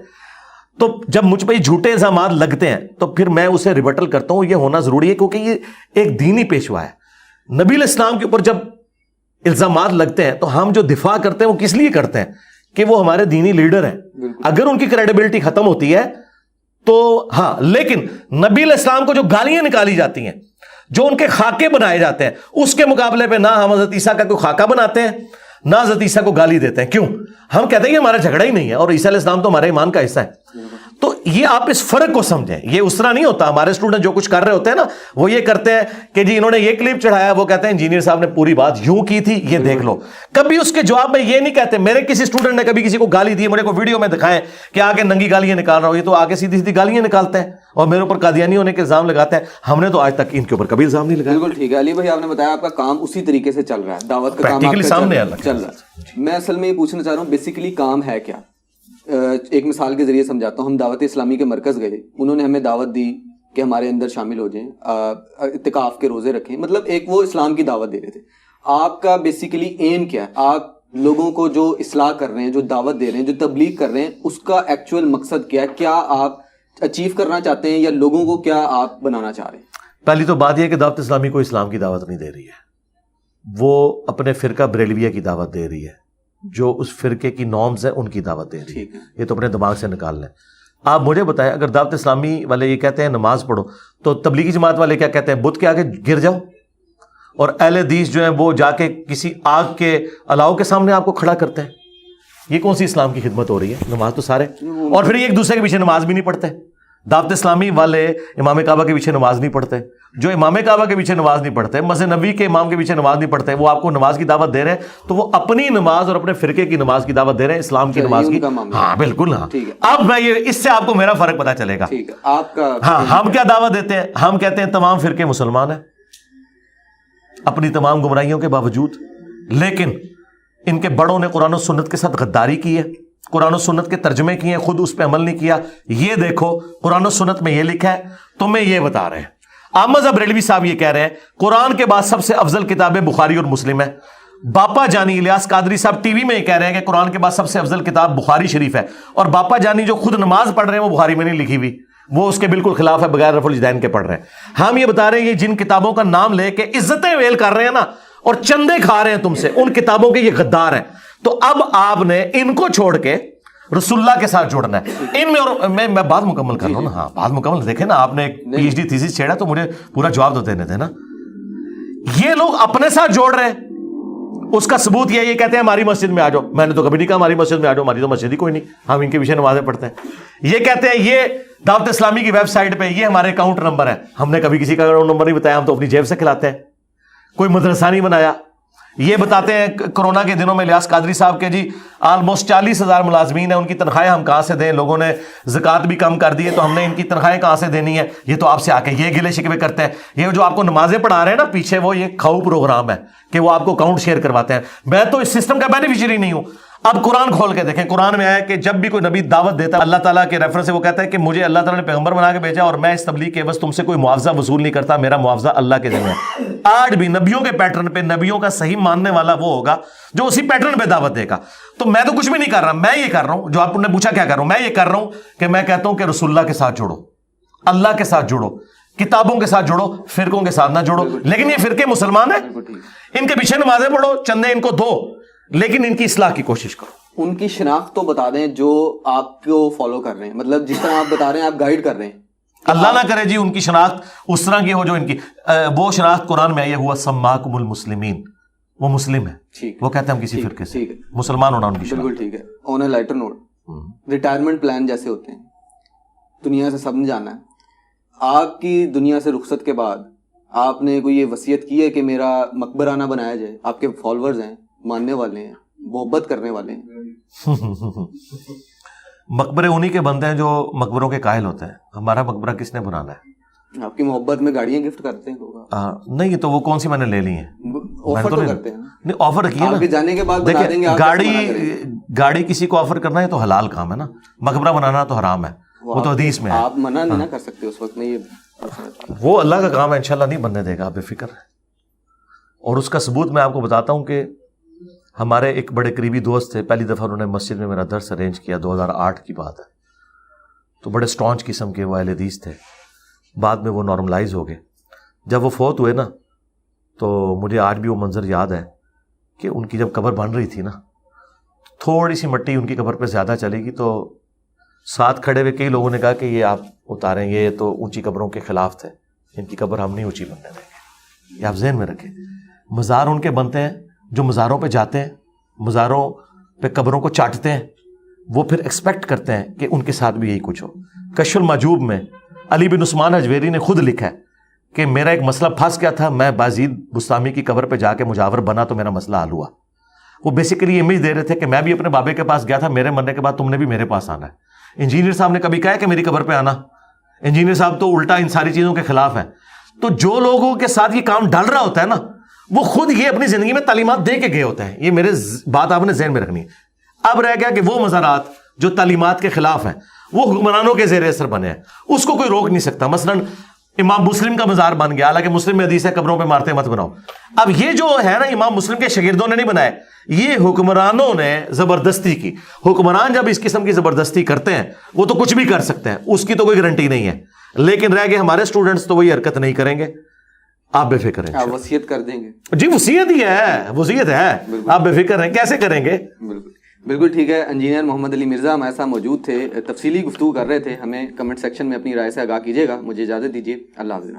تو جب مجھ پہ یہ جھوٹے الزامات لگتے ہیں تو پھر میں اسے ریبٹل کرتا ہوں. یہ ہونا ضروری ہے کیونکہ یہ ایک دینی پیشوا ہے. نبی علیہ السلام کے اوپر جب الزامات لگتے ہیں تو ہم جو دفاع کرتے ہیں وہ کس لیے کرتے ہیں کہ وہ ہمارے دینی لیڈر ہیں. اگر ان کی کریڈیبلٹی ختم ہوتی ہے تو ہاں, لیکن نبی علیہ السلام کو جو گالیاں نکالی جاتی ہیں, جو ان کے خاکے بنائے جاتے ہیں, اس کے مقابلے پہ نہ ہم حضرت عیسیٰ کا کوئی خاکہ بناتے ہیں نہ حضرت عیسیٰ کو گالی دیتے ہیں. کیوں؟ ہم کہتے ہیں کہ ہمارا جھگڑا ہی نہیں ہے اور عیسیٰ علیہ السلام تو ہمارے ایمان کا حصہ ہے. تو یہ آپ اس فرق کو سمجھیں. یہ اس طرح نہیں ہوتا. ہمارے اسٹوڈنٹ جو کچھ کر رہے ہوتے ہیں نا, وہ یہ کرتے ہیں کہ جی انہوں نے یہ کلپ چڑھایا, وہ کہتے ہیں انجینئر صاحب نے پوری بات یوں کی تھی, یہ دیکھ لو. کبھی اس کے جواب میں یہ نہیں کہتے. میرے کسی اسٹوڈنٹ نے کبھی کسی کو گالی دی, مجھے کوئی ویڈیو میں دکھائیں کہ آگے ننگی گالیاں نکال رہا ہوں, یہ تو آگے سیدھی سیدھی گالیاں نکالتے ہیں اور میرے اوپر قادیانی ہونے کے الزام لگاتے ہیں. ہم نے تو آج تک ان کے اوپر کبھی الزام نہیں لگایا. بالکل ٹھیک ہے علی بھائی, آپ نے بتایا آپ کا کام اسی طریقے سے چل رہا ہے, دعوت کا کام سامنے چل رہا ہے. میں اصل میں یہ پوچھنا چاہ رہا ہوں بیسیکلی کام ہے کیا. ایک مثال کے ذریعے سمجھاتا ہوں. ہم دعوت اسلامی کے مرکز گئے, انہوں نے ہمیں دعوت دی کہ ہمارے اندر شامل ہو جائیں, اعتکاف کے روزے رکھیں, مطلب ایک وہ اسلام کی دعوت دے رہے تھے. آپ کا بیسیکلی ایم کیا ہے؟ آپ لوگوں کو جو اصلاح کر رہے ہیں, جو دعوت دے رہے ہیں, جو تبلیغ کر رہے ہیں, اس کا ایکچوئل مقصد کیا ہے؟ کیا آپ اچیو کرنا چاہتے ہیں یا لوگوں کو کیا آپ بنانا چاہ رہے ہیں؟ پہلی تو بات یہ ہے کہ دعوت اسلامی کو اسلام کی دعوت نہیں دے رہی ہے, وہ اپنے فرقہ بریلویہ کی دعوت دے رہی ہے. جو اس فرقے کی نارمز ہیں ان کی دعوت دے رہی ہے. یہ تو اپنے دماغ سے نکال لیں. آپ مجھے بتائیں, اگر دعوت اسلامی والے یہ کہتے ہیں نماز پڑھو, تو تبلیغی جماعت والے کیا کہتے ہیں؟ بت کے آگے گر جاؤ. اور اہل حدیث جو ہیں وہ جا کے کسی آگ کے الاؤ کے سامنے آپ کو کھڑا کرتے ہیں. یہ کون سی اسلام کی خدمت ہو رہی ہے؟ نماز تو سارے, اور پھر ایک دوسرے کے پیچھے نماز بھی نہیں پڑھتے. دعوت اسلامی والے امام کعبہ کے پیچھے نماز نہیں پڑھتے. جو امام کعبہ کے پیچھے نماز نہیں پڑھتے, مسجد نبوی کے امام کے پیچھے نماز نہیں پڑھتے, وہ آپ کو نماز کی دعوت دے رہے ہیں, تو وہ اپنی نماز اور اپنے فرقے کی نماز کی دعوت دے رہے ہیں, اسلام کی نماز کی. ہاں بالکل. ہاں, اب میں یہ اس سے آپ کو میرا فرق پتا چلے گا. ہاں, ہم کیا دعوت دیتے ہیں؟ ہم کہتے ہیں تمام فرقے مسلمان ہیں اپنی تمام گمراہیوں کے باوجود, لیکن ان کے بڑوں نے قرآن و سنت کے ساتھ غداری کی ہے, قرآن و سنت کے ترجمے کیے ہیں, خود اس پہ عمل نہیں کیا. یہ دیکھو قرآن و سنت میں یہ لکھا ہے, تمہیں یہ بتا رہے ہیں. احمد بریلوی صاحب یہ کہہ رہے ہیں قرآن کے بعد سب سے افضل کتابیں بخاری اور مسلم ہے. باپا جانی الیاس قادری صاحب ٹی وی میں یہ کہہ رہے ہیں کہ قرآن کے بعد سب سے افضل کتاب بخاری شریف ہے. اور باپا جانی جو خود نماز پڑھ رہے ہیں وہ بخاری میں نہیں لکھی ہوئی, وہ اس کے بالکل خلاف ہے, بغیر رفع الجدین کے پڑھ رہے ہیں. ہم یہ بتا رہے ہیں یہ جن کتابوں کا نام لے کے عزتیں ویل کر رہے ہیں نا, اور چندے کھا رہے ہیں تم سے, ان کتابوں کے یہ غدار ہیں. تو اب آپ نے ان کو چھوڑ کے رسول اللہ کے ساتھ جوڑنا ہے ان میں. اور میں بات مکمل کر رہا ہوں نا. ہاں بات مکمل. دیکھیں نا آپ نے ایک پی ایچ ڈی تھیسس چھیڑا تو مجھے پورا جواب تو دینے تھے نا. یہ لوگ اپنے ساتھ جوڑ رہے ہیں. اس کا ثبوت یہ کہتے ہیں ہماری مسجد میں آ جاؤ. میں نے تو کبھی نہیں کہا ہماری مسجد میں آ جاؤ, ہماری تو مسجد ہی کوئی نہیں, ہم ان کے پیچھے نمازیں پڑھتے ہیں. یہ کہتے ہیں یہ دعوت اسلامی کی ویب سائٹ پہ یہ ہمارے اکاؤنٹ نمبر ہے. ہم نے کبھی کسی کا اکاؤنٹ نمبر نہیں بتایا, ہم تو اپنی جیب سے کھلاتے ہیں. کوئی مدرسہ نہیں بنایا. یہ بتاتے ہیں کورونا کے دنوں میں الیاس قادری صاحب کے جی آلموسٹ 40,000 ملازمین ہیں, ان کی تنخواہیں ہم کہاں سے دیں, لوگوں نے زکوٰۃ بھی کم کر دی ہے تو ہم نے ان کی تنخواہیں کہاں سے دینی ہے. یہ تو آپ سے آ کے یہ گلے شکوے کرتے ہیں. یہ جو آپ کو نمازیں پڑھا رہے ہیں نا پیچھے, وہ یہ کھاؤ پروگرام ہے کہ وہ آپ کو اکاؤنٹ شیئر کرواتے ہیں. میں تو اس سسٹم کا بینیفیشری نہیں ہوں. اب قرآن کھول کے دیکھیں, قرآن میں آیا کہ جب بھی کوئی نبی دعوت دیتا ہے اللہ تعالیٰ کے ریفرنس سے وہ کہتا ہے کہ مجھے اللہ تعالیٰ نے پیغمبر بنا کے بھیجا اور میں اس تبلیغ کے بس تم سے کوئی معاوضہ وصول نہیں کرتا, میرا معاوضہ اللہ کے ذمہ ہے. آج بھی نبیوں کے پیٹرن پہ نبیوں کا صحیح ماننے والا وہ ہوگا جو اسی پیٹرن پہ دعوت دے گا. تو میں تو کچھ بھی نہیں کر رہا, میں یہ کر رہا ہوں جو آپ نے پوچھا کیا کر رہا ہوں, میں یہ کر رہا ہوں کہ میں کہتا ہوں کہ رسول اللہ کے ساتھ جوڑو, اللہ کے ساتھ جوڑو, کتابوں کے ساتھ جوڑو, فرقوں کے ساتھ نہ جوڑو. لیکن یہ فرقے مسلمان ہیں, ان کے پیچھے نمازیں پڑھو, چندے ان کو دو, لیکن ان کی اصلاح کی کوشش کرو. ان کی شناخت تو بتا دیں جو آپ کو فالو کر رہے ہیں, مطلب جس طرح آپ بتا رہے ہیں آپ گائیڈ کر رہے ہیں. اللہ نہ کرے جی ان کی شناخت اس طرح کی ہو جو ان کی وہ شناخت قرآن میں آئی ہے, ہوا سماکم المسلمین, وہ مسلم ہے, وہ کہتے ہیں ہم کسی فرقے سے, مسلمان ہونا ان کی شناخت. بالکل ٹھیک ہے. آن اے لائٹر نوٹ, ریٹائرمنٹ پلان جیسے ہوتے ہیں, دنیا سے سب نے جانا ہے. آپ کی دنیا سے رخصت کے بعد آپ نے کوئی یہ وصیت کی ہے کہ میرا مقبرہ نہ بنایا جائے؟ آپ کے فالوورز ہیں, ماننے والے ہیں, محبت کرنے والے ہیں. مقبرے انہی کے بندے ہیں جو مقبروں کے قائل ہوتے ہیں. ہمارا مقبرہ کس نے بنانا ہے؟ آپ کی محبت میں گاڑیاں گفٹ کرتے ہیں لوگ. نہیں تو وہ کون سی میں نے لے لی ہیں, آفر تو کرتے ہیں. نہیں آفر کیا آپ کے جانے کے بعد بنا دیں گے. گاڑی کسی کو آفر کرنا ہے تو حلال کام ہے نا, مقبرہ بنانا تو حرام ہے, وہ تو حدیث میں ہے. آپ منع نہیں نہ کر سکتے اس وقت میں, یہ وہ اللہ کا کام ہے, انشاءاللہ نہیں بننے دے گا, آپ بے فکر ہے. اور اس کا ثبوت میں آپ کو بتاتا ہوں کہ ہمارے ایک بڑے قریبی دوست تھے, پہلی دفعہ انہوں نے مسجد میں میرا درس ارینج کیا, 2008 کی بات ہے. تو بڑے سٹانچ قسم کے وہ اہل حدیث تھے, بعد میں وہ نارملائز ہو گئے. جب وہ فوت ہوئے نا تو مجھے آج بھی وہ منظر یاد ہے کہ ان کی جب قبر بن رہی تھی نا, تھوڑی سی مٹی ان کی قبر پہ زیادہ چلے گی تو ساتھ کھڑے ہوئے کئی لوگوں نے کہا کہ یہ آپ اتاریں, یہ تو اونچی قبروں کے خلاف تھے, ان کی قبر ہم نہیں اونچی بننے دیں گے. یہ آپ ذہن میں رکھیں. مزار ان کے بنتے ہیں جو مزاروں پہ جاتے ہیں, مزاروں پہ قبروں کو چاٹتے ہیں, وہ پھر ایکسپیکٹ کرتے ہیں کہ ان کے ساتھ بھی یہی کچھ ہو. کشف المحجوب میں علی بن عثمان حجویری نے خود لکھا ہے کہ میرا ایک مسئلہ پھنس گیا تھا, میں بازید بستامی کی قبر پہ جا کے مجاور بنا تو میرا مسئلہ حل ہوا. وہ بیسیکلی امیج دے رہے تھے کہ میں بھی اپنے بابے کے پاس گیا تھا, میرے مرنے کے بعد تم نے بھی میرے پاس آنا ہے. انجینئر صاحب نے کبھی کہا ہے کہ میری قبر پہ آنا؟ انجینئر صاحب تو الٹا ان ساری چیزوں کے خلاف ہیں. تو جو لوگوں کے ساتھ یہ کام ڈال رہا ہوتا ہے نا, وہ خود یہ اپنی زندگی میں تعلیمات دے کے گئے ہوتے ہیں. یہ میرے بات آپ نے ذہن میں رکھنی ہے. اب رہ گیا کہ وہ مزارات جو تعلیمات کے خلاف ہیں وہ حکمرانوں کے زیر اثر بنے ہیں, اس کو کوئی روک نہیں سکتا. مثلا امام مسلم کا مزار بن گیا, حالانکہ مسلم میں حدیث ہے قبروں پہ مارتے مت بناؤ. اب یہ جو ہے نا امام مسلم کے شاگردوں نے نہیں بنائے, یہ حکمرانوں نے زبردستی کی. حکمران جب اس قسم کی زبردستی کرتے ہیں وہ تو کچھ بھی کر سکتے ہیں, اس کی تو کوئی گارنٹی نہیں ہے. لیکن رہ گئے ہمارے اسٹوڈنٹس تو وہی حرکت نہیں کریں گے. آپ بے فکر ہیں, وصیت کر دیں گے. جی وصیت ہی ہے, وصیت ہے, آپ بے فکر ہیں. کیسے کریں گے؟ بالکل ٹھیک ہے. انجینئر محمد علی مرزا ہمارے ساتھ موجود تھے, تفصیلی گفتگو کر رہے تھے. ہمیں کمنٹ سیکشن میں اپنی رائے سے آگاہ کیجیے گا. مجھے اجازت دیجیے, اللہ حافظ.